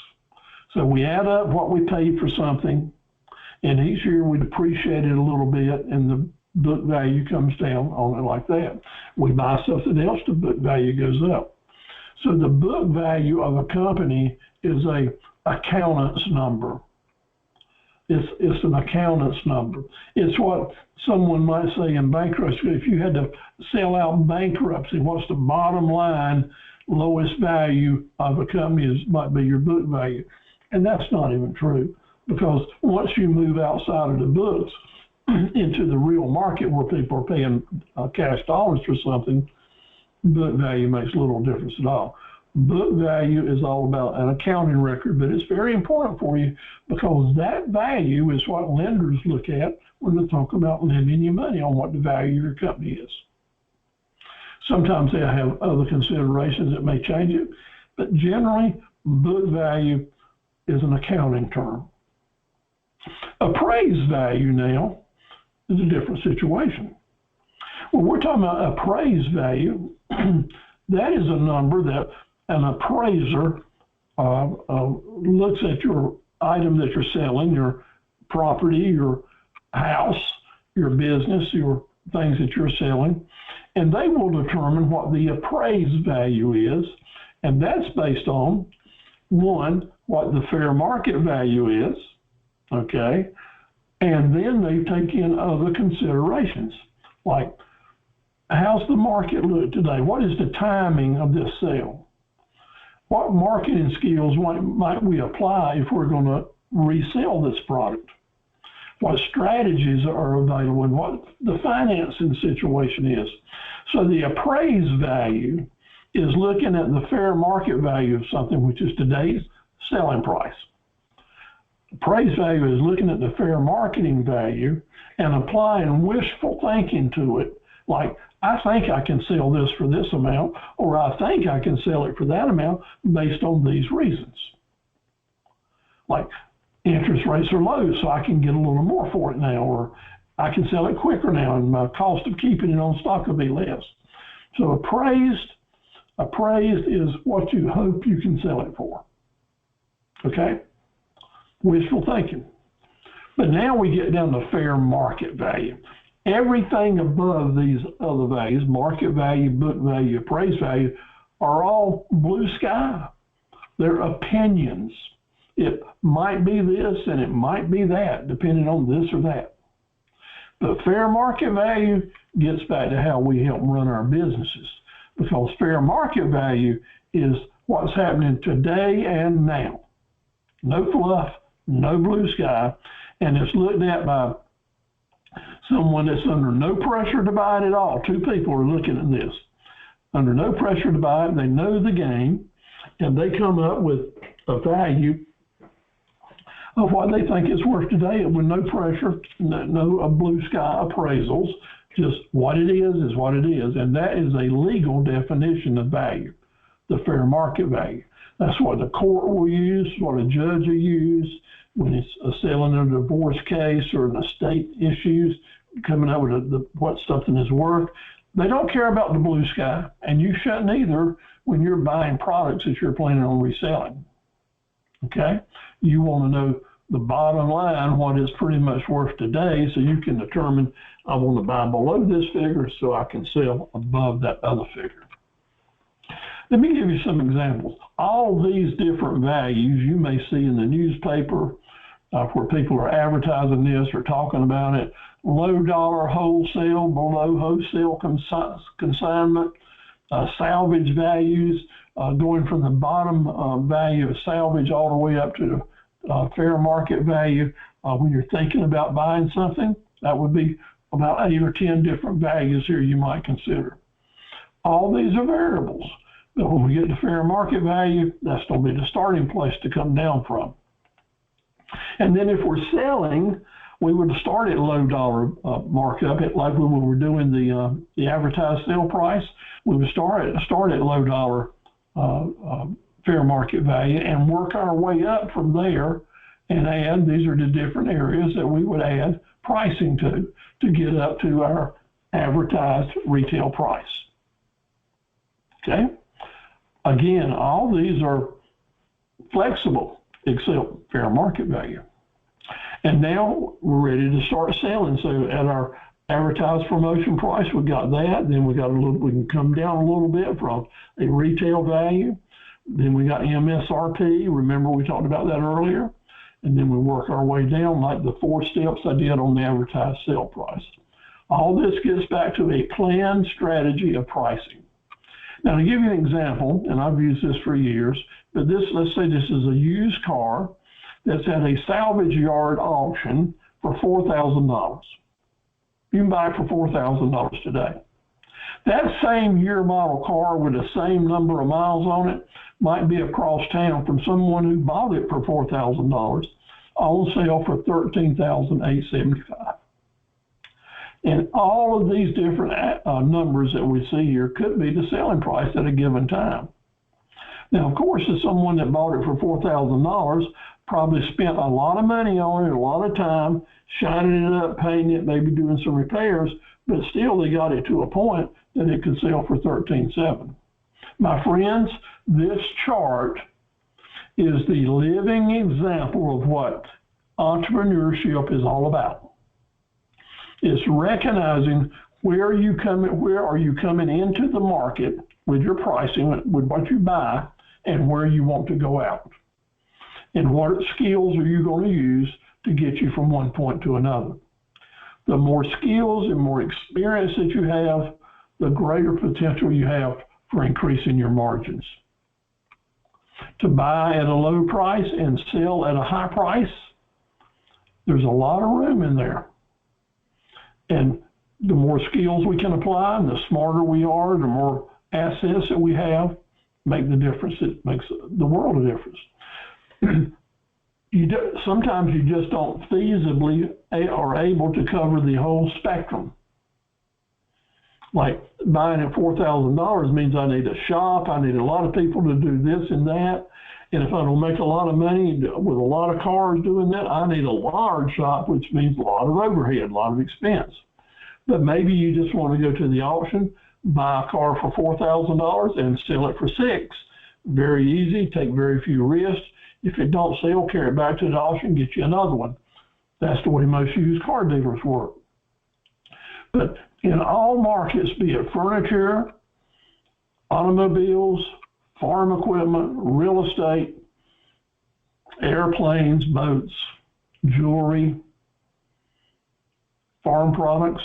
So we add up what we paid for something, and each year we depreciate it a little bit, and the book value comes down on it like that. We buy something else, the book value goes up. So the book value of a company is a accountant's number. It's an accountant's number. It's what someone might say in bankruptcy. If you had to sell out in bankruptcy, what's the bottom line lowest value of a company might be your book value. And that's not even true, because once you move outside of the books into the real market where people are paying cash dollars for something, book value makes little difference at all. Book value is all about an accounting record, but it's very important for you because that value is what lenders look at when they talk about lending you money on what the value of your company is. Sometimes they have other considerations that may change it, but generally, book value is an accounting term. Appraised value now is a different situation. When we're talking about appraised value, that is a number that an appraiser looks at your item that you're selling, your property, your house, your business, your things that you're selling, and they will determine what the appraised value is, and that's based on, one, what the fair market value is, okay, and then they take in other considerations, like how's the market look today? What is the timing of this sale? What marketing skills might we apply if we're going to resell this product? What strategies are available and what the financing situation is? So the appraised value is looking at the fair market value of something, which is today's selling price. Appraised value is looking at the fair marketing value and applying wishful thinking to it, like, I think I can sell this for this amount, or I think I can sell it for that amount based on these reasons. Like, interest rates are low, so I can get a little more for it now, or I can sell it quicker now, and my cost of keeping it on stock will be less. So appraised is what you hope you can sell it for. Okay? Wishful thinking. But now we get down to fair market value. Everything above these other values, market value, book value, appraised value, are all blue sky. They're opinions. It might be this and it might be that, depending on this or that. But fair market value gets back to how we help run our businesses, because fair market value is what's happening today and now. No fluff, no blue sky, and it's looked at by someone that's under no pressure to buy it at all. Two people are looking at this. Under no pressure to buy it, they know the game, and they come up with a value of what they think it's worth today with no pressure, no blue sky appraisals. Just what it is what it is. And that is a legal definition of value, the fair market value. That's what the court will use, what a judge will use when it's selling a divorce case or an estate issues, coming up with what something is worth. They don't care about the blue sky, and you shouldn't either when you're buying products that you're planning on reselling. Okay? You want to know the bottom line, what it's pretty much worth today, so you can determine, I want to buy below this figure so I can sell above that other figure. Let me give you some examples. All these different values you may see in the newspaper where people are advertising this or talking about it. Low dollar wholesale, below wholesale consignment, salvage values, going from the bottom value of salvage all the way up to the fair market value. When you're thinking about buying something, that would be about 8 or 10 different values here you might consider. All these are variables, but when we get to fair market value, that's going to be the starting place to come down from. And then if we're selling, we would start at low dollar markup, like when we were doing the advertised sale price. We would start at low dollar fair market value and work our way up from there and add, these are the different areas that we would add pricing to get up to our advertised retail price. Okay? Again, all these are flexible except fair market value. And now we're ready to start selling. So at our advertised promotion price, we got that. Then we can come down a little bit from a retail value. Then we got MSRP. Remember we talked about that earlier. And then we work our way down like the 4 steps I did on the advertised sale price. All this gets back to a planned strategy of pricing. Now, to give you an example, and I've used this for years, but let's say this is a used car that's at a salvage yard auction for $4,000. You can buy it for $4,000 today. That same year model car with the same number of miles on it might be across town from someone who bought it for $4,000 on sale for $13,875. And all of these different numbers that we see here could be the selling price at a given time. Now, of course, if someone that bought it for $4,000 probably spent a lot of money on it, a lot of time, shining it up, painting it, maybe doing some repairs, but still they got it to a point that it could sell for $13,700. My friends, this chart is the living example of what entrepreneurship is all about. It's recognizing where are you coming into the market with your pricing, with what you buy, and where you want to go out. And what skills are you going to use to get you from one point to another. The more skills and more experience that you have, the greater potential you have for increasing your margins. To buy at a low price and sell at a high price, there's a lot of room in there. And the more skills we can apply and the smarter we are, the more assets that we have, make the difference. It makes the world of difference. Sometimes you just don't feasibly are able to cover the whole spectrum. Like buying at $4,000 means I need a shop, I need a lot of people to do this and that, And if I don't make a lot of money with a lot of cars doing that, I need a large shop, which means a lot of overhead, a lot of expense. But maybe you just want to go to the auction, buy a car for $4,000 and sell it for $6,000. Very easy, take very few risks. If it don't sell, carry it back to the auction, get you another one. That's the way most used car dealers work. But in all markets, be it furniture, automobiles, farm equipment, real estate, airplanes, boats, jewelry, farm products,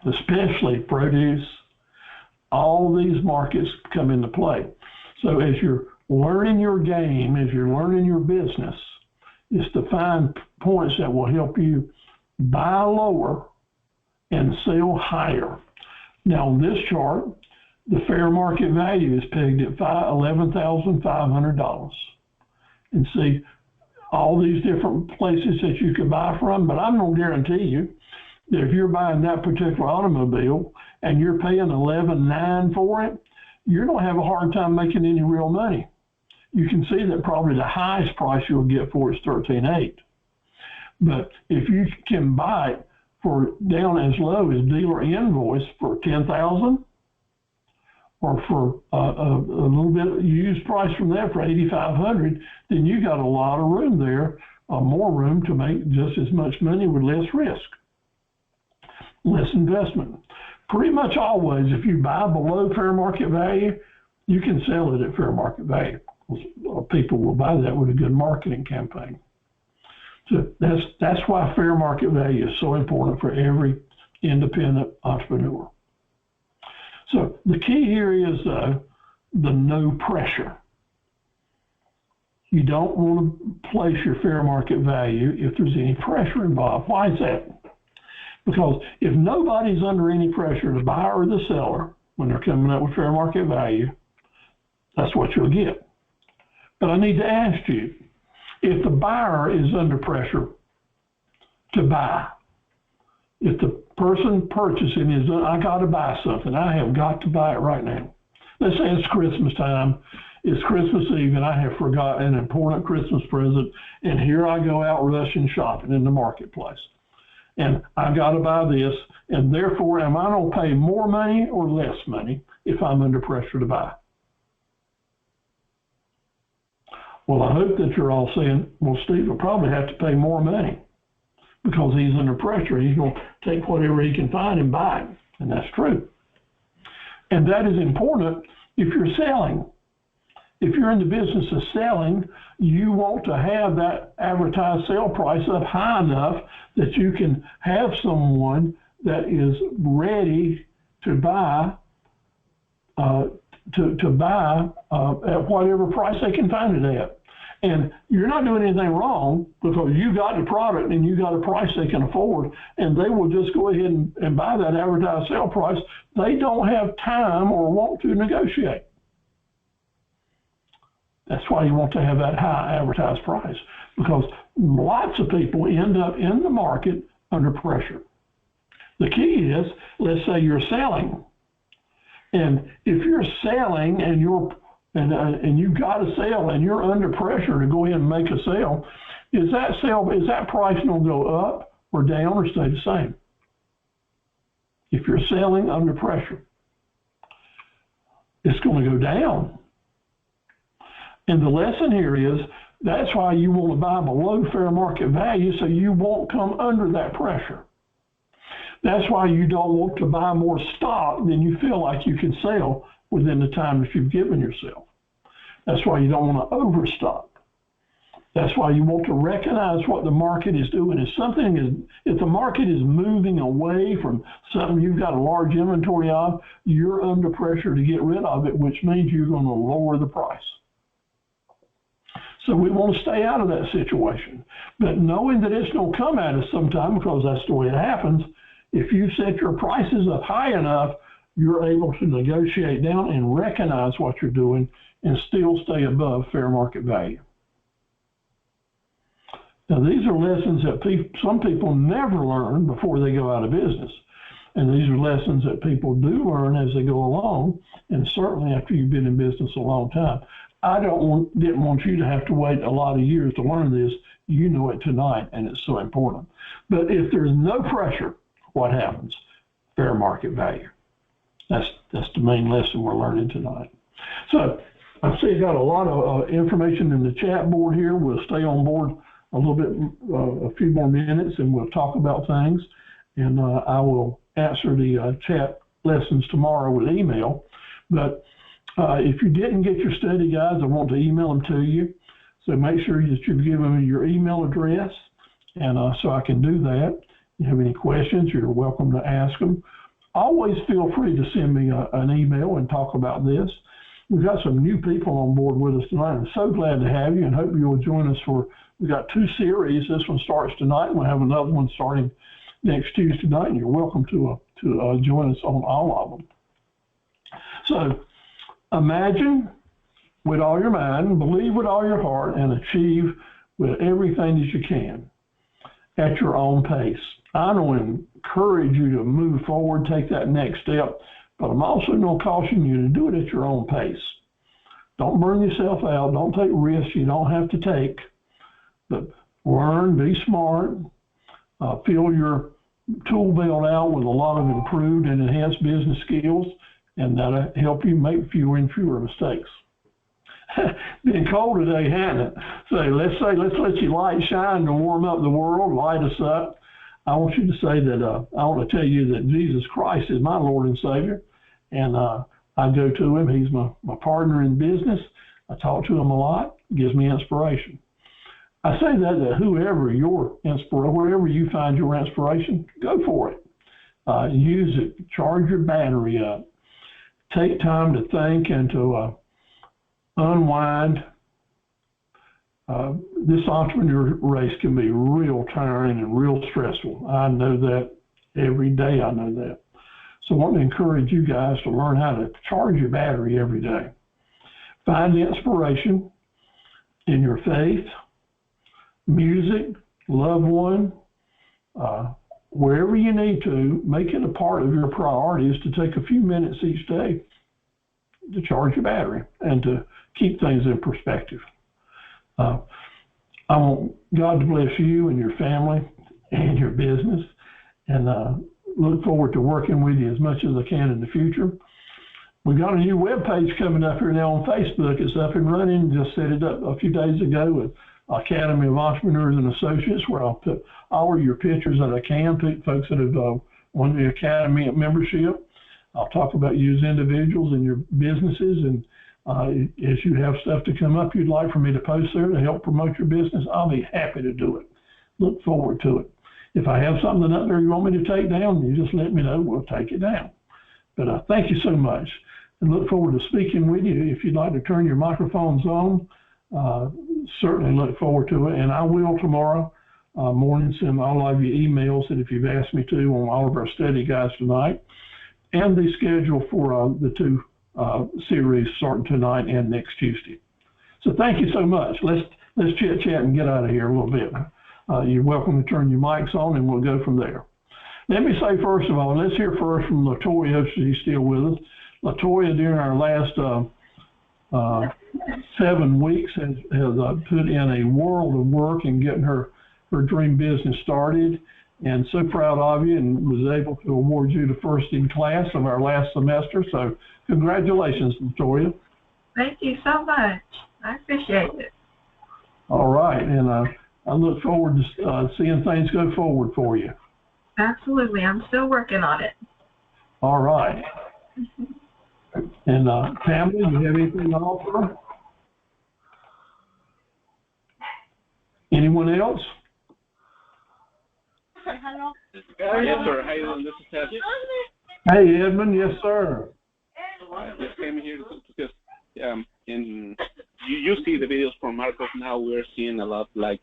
especially produce, all these markets come into play. So as you're learning your game, as you're learning your business, is to find points that will help you buy lower and sell higher. Now on this chart, the fair market value is pegged at $11,500. And see all these different places that you can buy from, but I'm going to guarantee you that if you're buying that particular automobile and you're paying $11,900 for it, you're going to have a hard time making any real money. You can see that probably the highest price you'll get for it is $13,800. But if you can buy it for down as low as dealer invoice for $10,000, or for a little bit used price from that for $8,500, then you got a lot of room there, more room to make just as much money with less risk, less investment. Pretty much always, if you buy below fair market value, you can sell it at fair market value. People will buy that with a good marketing campaign. So that's why fair market value is so important for every independent entrepreneur. So the key here is the no pressure. You don't want to place your fair market value if there's any pressure involved. Why is that? Because if nobody's under any pressure, the buyer or the seller, when they're coming up with fair market value, that's what you'll get. But I need to ask you, if the buyer is under pressure to buy, if the person purchasing is, I got to buy something, I have got to buy it right now. Let's say it's Christmas time, it's Christmas Eve, and I have forgotten an important Christmas present, and here I go out rushing shopping in the marketplace. And I got to buy this, and therefore, am I going to pay more money or less money if I'm under pressure to buy? Well, I hope that you're all saying, well, Steve will probably have to pay more money because he's under pressure. He's going to take whatever he can find and buy it. And that's true. And that is important if you're selling. If you're in the business of selling, you want to have that advertised sale price up high enough that you can have someone that is ready to buy at whatever price they can find it at. And you're not doing anything wrong because you got the product and you got a price they can afford, and they will just go ahead and buy that advertised sale price. They don't have time or want to negotiate. That's why you want to have that high advertised price, because lots of people end up in the market under pressure. The key is, let's say you're selling. And if you're selling and you've got a sale and you're under pressure to go ahead and make a sale, is that price going to go up or down or stay the same? If you're selling under pressure, it's going to go down. And the lesson here is that's why you want to buy below fair market value so you won't come under that pressure. That's why you don't want to buy more stock than you feel like you can sell within the time that you've given yourself. That's why you don't want to overstock. That's why you want to recognize what the market is doing. If the market is moving away from something you've got a large inventory of, you're under pressure to get rid of it, which means you're going to lower the price. So we want to stay out of that situation. But knowing that it's going to come at us sometime, because that's the way it happens, if you set your prices up high enough, you're able to negotiate down and recognize what you're doing and still stay above fair market value. Now, these are lessons that some people never learn before they go out of business. And these are lessons that people do learn as they go along, and certainly after you've been in business a long time. didn't want you to have to wait a lot of years to learn this. You know it tonight, and it's so important. But if there's no pressure, what happens? Fair market value. That's the main lesson we're learning tonight. So I see you got a lot of information in the chat board here. We'll stay on board a little bit, a few more minutes, and we'll talk about things. And I will answer the chat lessons tomorrow with email. But if you didn't get your study guides, I want to email them to you. So make sure that you've given me your email address, and so I can do that. If you have any questions, you're welcome to ask them. Always feel free to send me an email and talk about this. We've got some new people on board with us tonight. I'm so glad to have you, and hope you'll join us we've got 2 series. This one starts tonight, and we'll have another one starting next Tuesday night, and you're welcome to join us on all of them. So imagine with all your mind, believe with all your heart, and achieve with everything that you can at your own pace. I want to encourage you to move forward, take that next step, but I'm also going to caution you to do it at your own pace. Don't burn yourself out. Don't take risks you don't have to take, but learn, be smart, fill your tool belt out with a lot of improved and enhanced business skills, and that'll help you make fewer and fewer mistakes. Been cold today, hasn't it? So let's let your light shine to warm up the world, light us up. I want you to say that I want to tell you that Jesus Christ is my Lord and Savior, and I go to him. He's my partner in business. I talk to him a lot. Gives me inspiration. I say that whoever your inspiration, wherever you find your inspiration, go for it. Use it. Charge your battery up. Take time to think and to unwind. This entrepreneur race can be real tiring and real stressful. I know that every day. I know that. So I want to encourage you guys to learn how to charge your battery every day. Find the inspiration in your faith, music, loved one, wherever you need to. Make it a part of your priorities to take a few minutes each day to charge your battery and to keep things in perspective. I want God to bless you and your family and your business, and look forward to working with you as much as I can in the future. We've got a new web page coming up here now on Facebook. It's up and running. Just set it up a few days ago with Academy of Entrepreneurs and Associates, where I'll put all of your pictures that I can, folks that have won the Academy membership. I'll talk about you as individuals and your businesses, and as you have stuff to come up you'd like for me to post there to help promote your business, I'll be happy to do it. Look forward to it. If I have something up there you want me to take down, you just let me know. We'll take it down. But thank you so much, and look forward to speaking with you. If you'd like to turn your microphones on, certainly look forward to it. And I will tomorrow morning send all of you emails that if you've asked me to on all of our study guides tonight, and the schedule for the 2 series starting tonight and next Tuesday. So thank you so much. Let's chit chat and get out of here a little bit. You're welcome to turn your mics on, and we'll go from there. Let me say first of all, let's hear first from LaToya, if she's still with us. LaToya, during our last 7 weeks, has put in a world of work in getting her dream business started, and so proud of you, and was able to award you the first in class of our last semester. So congratulations, LaToya. Thank you so much. I appreciate it. All right, and I look forward to seeing things go forward for you. Absolutely. I'm still working on it. All right. And Pamela, do you have anything to offer? Anyone else? Hello. Yes, sir. How you doing? This is Ted. Hey, Edmund. Yes, sir. I just came here because you see the videos from Marcos. Now we're seeing a lot like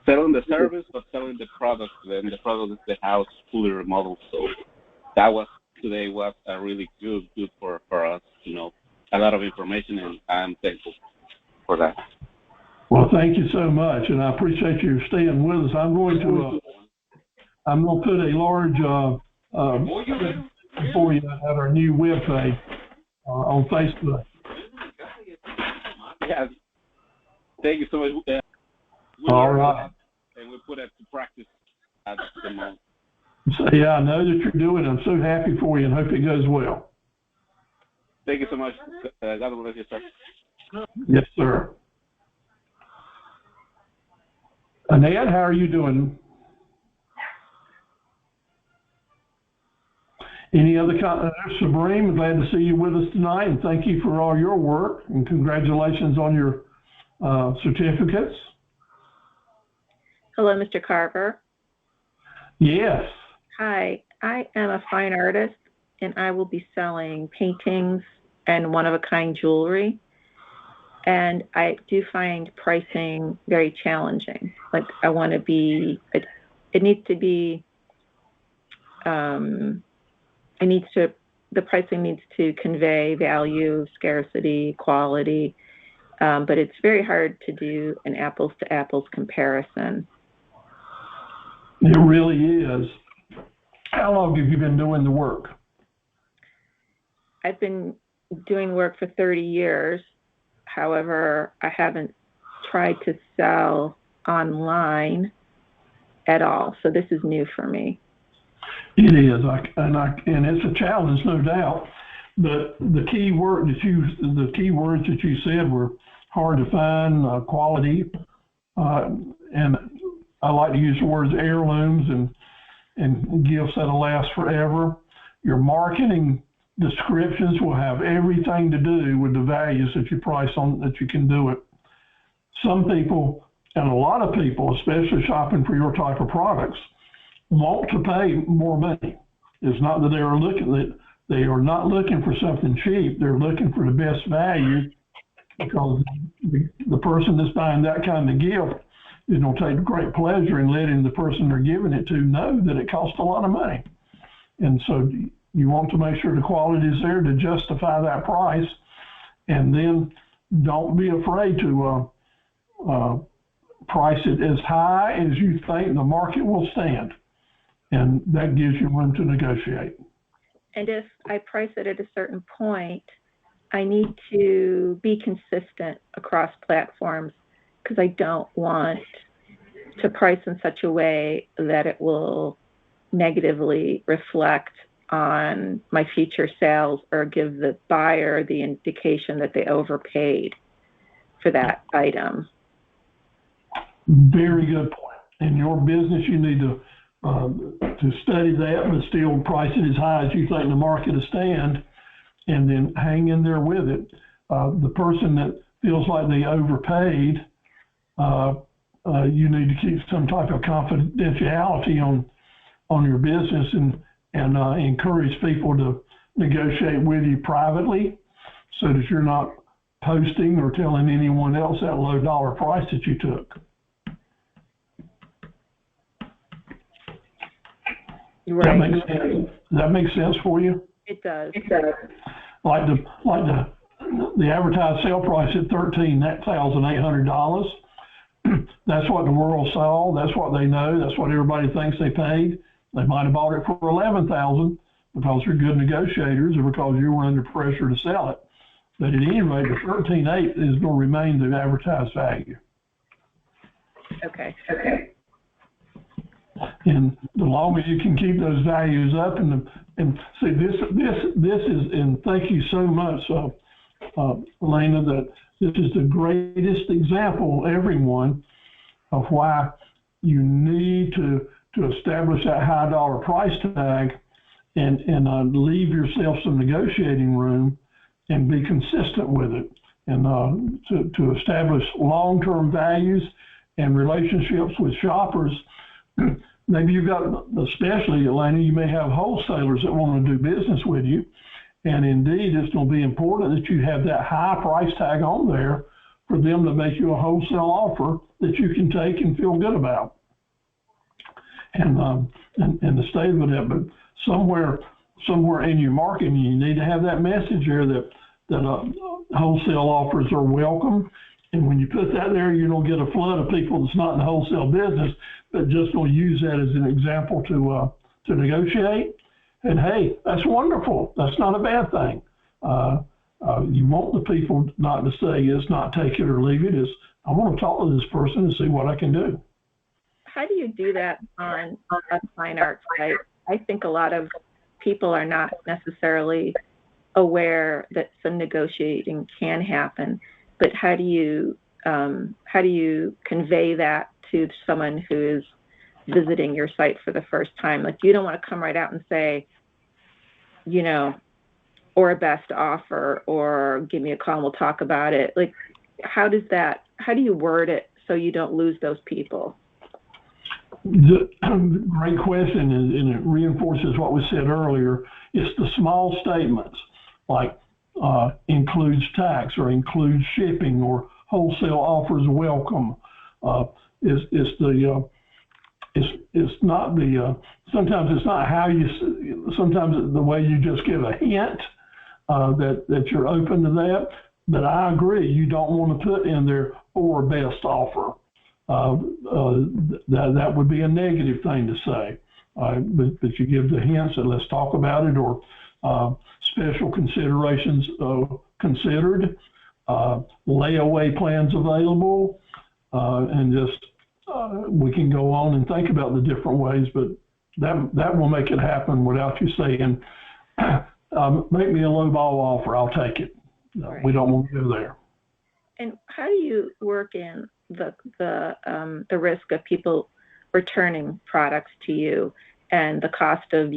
selling the service, but selling the product. And the product is the house fully remodeled. So that was today was a really good for us. You know, a lot of information, and I'm thankful for that. Well, thank you so much, and I appreciate you staying with us. I'm going to put a large for you at our new webpage on Facebook. Yeah, thank you so much. We All learned a right. lot, and we put it to practice at the moment. So, yeah, I know that you're doing it. I'm so happy for you and hope it goes well. Thank you so much. God bless you, sir. Yes, sir. Annette, how are you doing? Any other comments? Sabrine, glad to see you with us tonight, and thank you for all your work, and congratulations on your certificates. Hello, Mr. Carver. Yes. Hi, I am a fine artist, and I will be selling paintings and one-of-a-kind jewelry. And I do find pricing very challenging. Like, I want to be, it needs to be, the pricing needs to convey value, scarcity, quality, but it's very hard to do an apples-to-apples comparison. It really is. How long have you been doing the work? I've been doing work for 30 years. However, I haven't tried to sell online at all. So this is new for me. It is, and it's a challenge, no doubt. But the key words that you said were hard to find, quality, and I like to use the words heirlooms and gifts that'll last forever. Your marketing descriptions will have everything to do with the values that you price on, that you can do it. Some people, and a lot of people, especially shopping for your type of products, want to pay more money. It's not that they are not looking for something cheap. They're looking for the best value, because the person that's buying that kind of gift is going to take great pleasure in letting the person they're giving it to know that it costs a lot of money. And so you want to make sure the quality is there to justify that price, and then don't be afraid to price it as high as you think the market will stand, and that gives you room to negotiate. And if I price it at a certain point, I need to be consistent across platforms, because I don't want to price in such a way that it will negatively reflect on my future sales or give the buyer the indication that they overpaid for that item. Very good point. In your business, you need to study that, but still price it as high as you think the market will stand, and then hang in there with it. The person that feels like they overpaid, you need to keep some type of confidentiality on your business, and encourage people to negotiate with you privately, so that you're not posting or telling anyone else that low dollar price that you took. Right. Does that make sense for you? It does. Like the advertised sale price at $13,800. That's what the world saw. That's what they know. That's what everybody thinks they paid. They might have bought it for $11,000 because you're good negotiators, or because you were under pressure to sell it. But at any rate, the $13,800 is going to remain the advertised value. Okay. And the longer you can keep those values up, and see, this is, and thank you so much, Elena, that this is the greatest example, everyone, of why you need to establish that high dollar price tag, and leave yourself some negotiating room, and be consistent with it, and to establish long-term values and relationships with shoppers. Maybe you've got, especially Elena, you may have wholesalers that want to do business with you. And indeed, it's going to be important that you have that high price tag on there for them to make you a wholesale offer that you can take and feel good about. And the state of it, but somewhere in your marketing, you need to have that message there that wholesale offers are welcome. And when you put that there, you don't get a flood of people that's not in the wholesale business, but just going to use that as an example to negotiate. And hey, that's wonderful. That's not a bad thing. You want the people not to say it's not take it or leave it. It's I want to talk to this person and see what I can do. How do you do that on a fine art site? I think a lot of people are not necessarily aware that some negotiating can happen, but how do you convey that to someone who is visiting your site for the first time? Like, you don't want to come right out and say, you know, or a best offer, or give me a call and we'll talk about it. Like, how do you word it so you don't lose those people? Great question, and it reinforces what we said earlier. It's the small statements, like includes tax or includes shipping or wholesale offers welcome. It's not the sometimes it's not how you. Sometimes it's the way you just give a hint that you're open to that. But I agree, you don't want to put in there or best offer. That would be a negative thing to say. But you give the hints that let's talk about it, or special considerations considered, layaway plans available, and just we can go on and think about the different ways, but that will make it happen without you saying, make me a low ball offer, I'll take it. Right. We don't want to go there. And how do you work in the risk of people returning products to you, and the cost of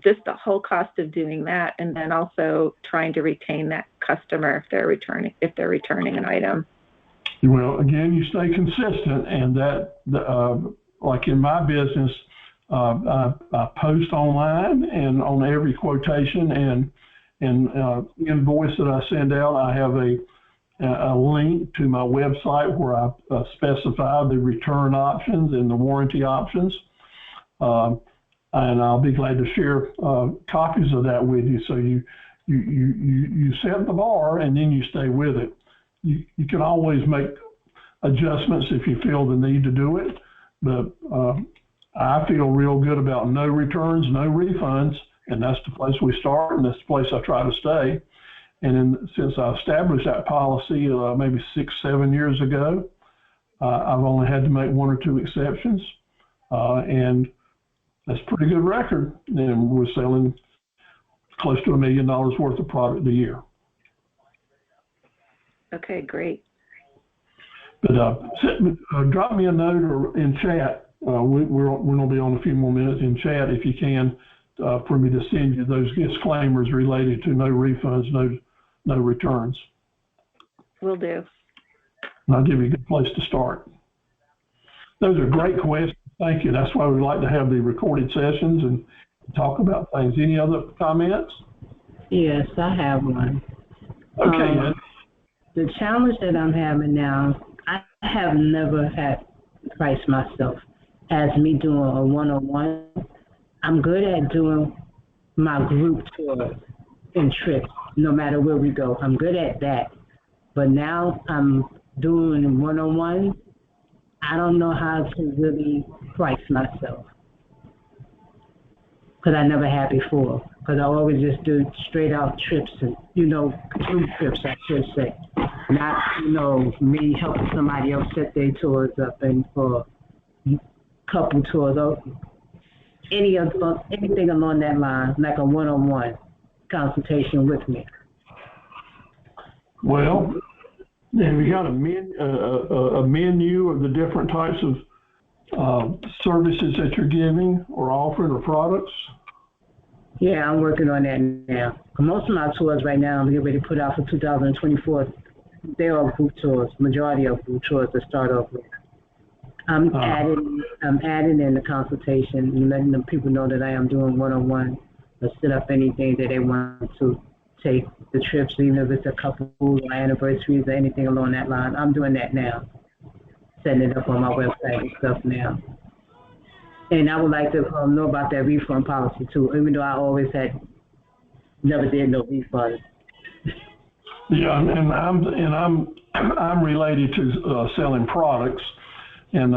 just the whole cost of doing that, and then also trying to retain that customer if they're returning an item? Well, again, you stay consistent, and that like in my business, I post online, and on every quotation and invoice that I send out, I have a link to my website where I specify the return options and the warranty options. And I'll be glad to share copies of that with you. So you set the bar and then you stay with it. You can always make adjustments if you feel the need to do it. But I feel real good about no returns, no refunds. And that's the place we start, and that's the place I try to stay. And then since I established that policy maybe 6-7 years ago, I've only had to make 1 or 2 exceptions, and that's a pretty good record. And we're selling close to $1 million worth of product a year. Okay, great. But drop me a note or in chat. We're going to be on a few more minutes in chat if you can. For me to send you those disclaimers related to no refunds, no returns. Will do. And I'll give you a good place to start. Those are great questions. Thank you. That's why we like to have the recorded sessions and talk about things. Any other comments? Yes, I have one. Okay. The challenge that I'm having now, I have never had priced myself as me doing a one-on-one. I'm good at doing my group tours and trips, no matter where we go. I'm good at that. But now I'm doing one-on-one. I don't know how to really price myself, because I never had before. Because I always just do straight out trips and, group trips, I should say. Not, me helping somebody else set their tours up and for couple tours. Anything along that line, like a one-on-one consultation with me. Well, have you got a menu of the different types of services that you're giving or offering or products? Yeah, I'm working on that now. Most of my tours right now, I'm getting ready to put out for 2024. They are group tours, majority of group tours to start off with. I'm adding in the consultation and letting the people know that I am doing one-on-one or set up anything that they want to take the trips, even if it's a couple or anniversaries or anything along that line. I'm doing that now, setting it up on my website and stuff now. And I would like to know about that refund policy too, even though I always never did no refunds. Yeah, and I'm related to selling products. And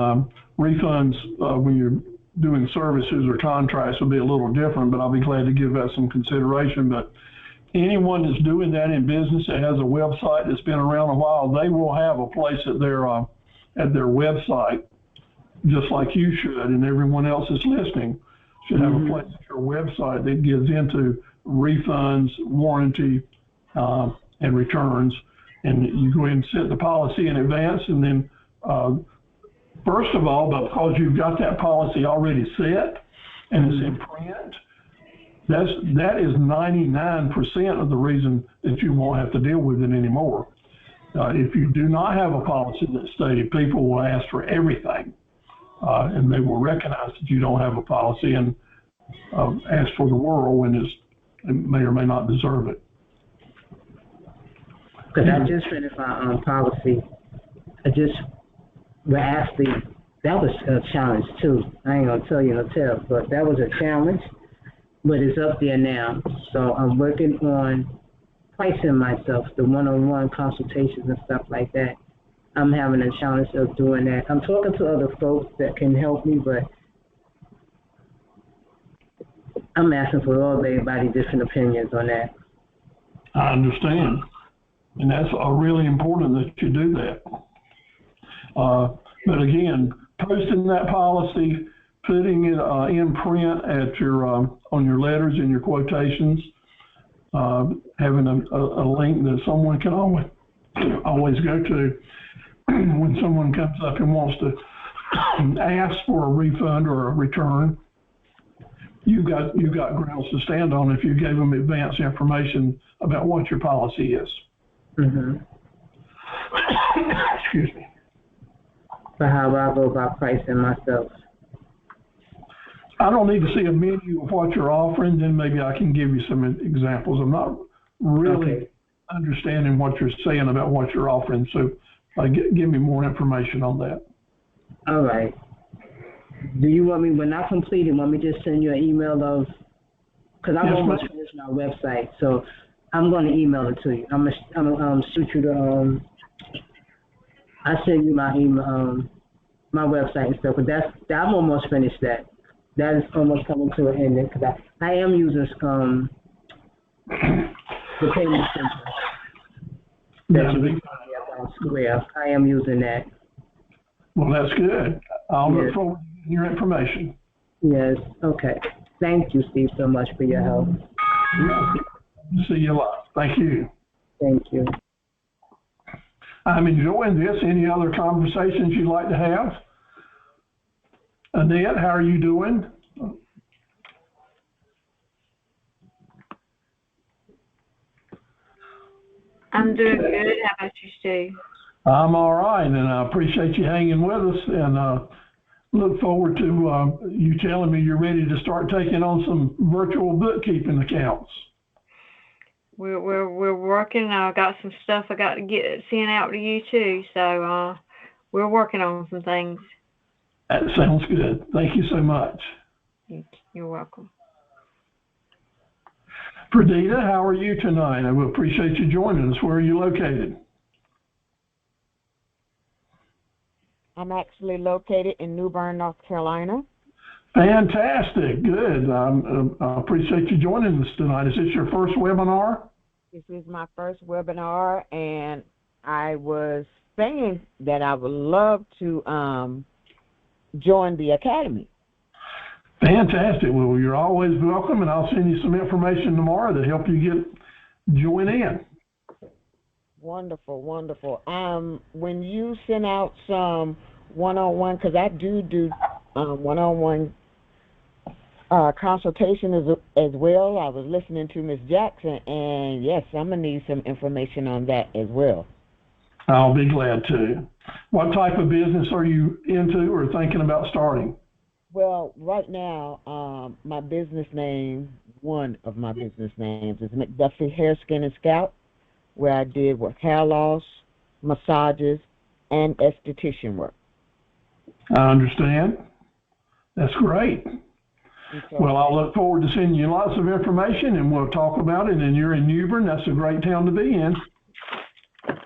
refunds, when you're doing services or contracts, will be a little different, but I'll be glad to give that some consideration. But anyone that's doing that in business that has a website that's been around a while, they will have a place at their website, just like you should, and everyone else that's listening should have a place at your website that gives into refunds, warranty, and returns. And you go ahead and set the policy in advance, and then first of all, because you've got that policy already set and it's in print, that is 99% of the reason that you won't have to deal with it anymore. If you do not have a policy that's stated, people will ask for everything, and they will recognize that you don't have a policy and ask for the world when it may or may not deserve it. Because I just finished my policy. That was a challenge too. I ain't gonna tell you no tale, but that was a challenge. But it's up there now. So I'm working on pricing myself, the one-on-one consultations and stuff like that. I'm having a challenge of doing that. I'm talking to other folks that can help me, but I'm asking for everybody's different opinions on that. I understand. And that's really important that you do that. But again, posting that policy, putting it in print at your on your letters and your quotations, having a link that someone can always go to when someone comes up and wants to ask for a refund or a return. You've got grounds to stand on if you gave them advance information about what your policy is. Excuse me. For how I go about pricing myself. I don't need to see a menu of what you're offering, then maybe I can give you some examples. I'm not really understanding what you're saying about what you're offering, so give me more information on that. All right. Do you want me, when I complete it, want me to just send you an email of, because I'm almost finished my website, so I'm going to email it to you. I'm going to shoot you the, I send you my email, my website and stuff, but I'm almost finished that. That is almost coming to an end because I am using the payment center that you can find on Square. I am using that. Well, that's good. I'll look forward to your information. Yes. Okay. Thank you, Steve, so much for your help. Yeah. See you a lot. Thank you. Thank you. I'm enjoying this. Any other conversations you'd like to have? Annette, how are you doing? I'm doing good. How about you, Steve? I'm all right, and I appreciate you hanging with us, and look forward to you telling me you're ready to start taking on some virtual bookkeeping accounts. We're working. I got some stuff I got to get sent out to you too. So we're working on some things. That sounds good. Thank you so much. You're welcome. Perdita, how are you tonight? I will appreciate you joining us. Where are you located? I'm actually located in New Bern, North Carolina. Fantastic. Good. I appreciate you joining us tonight. Is this your first webinar? This is my first webinar, and I was saying that I would love to join the Academy. Fantastic. Well, you're always welcome, and I'll send you some information tomorrow to help you join in. Wonderful, wonderful. When you send out some one-on-one, because I do one-on-one consultation as well. I was listening to Ms. Jackson, and yes, I'm going to need some information on that as well. I'll be glad to. What type of business are you into or thinking about starting? Well, right now, my business name, one of my business names is McDuffie Hair, Skin, and Scalp, where I did with hair loss, massages, and esthetician work. I understand. That's great. Okay. Well, I'll look forward to sending you lots of information, and we'll talk about it. And you're in New Bern. That's a great town to be in.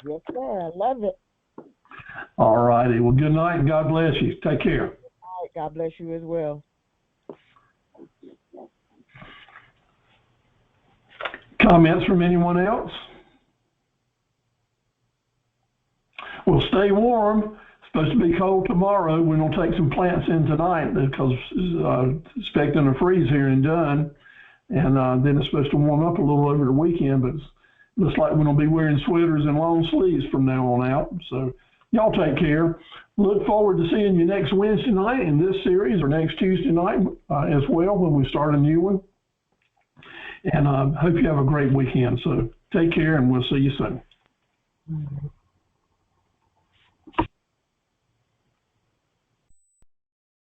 Yes, sir. I love it. All righty. Well, good night, and God bless you. Take care. All right. God bless you as well. Comments from anyone else? Well, stay warm. It's supposed to be cold tomorrow. We're going to take some plants in tonight because expecting a freeze here in Dunn. And then it's supposed to warm up a little over the weekend, but it looks like we're going to be wearing sweaters and long sleeves from now on out. So y'all take care. Look forward to seeing you next Wednesday night in this series, or next Tuesday night as well, when we start a new one. And hope you have a great weekend. So take care, and we'll see you soon.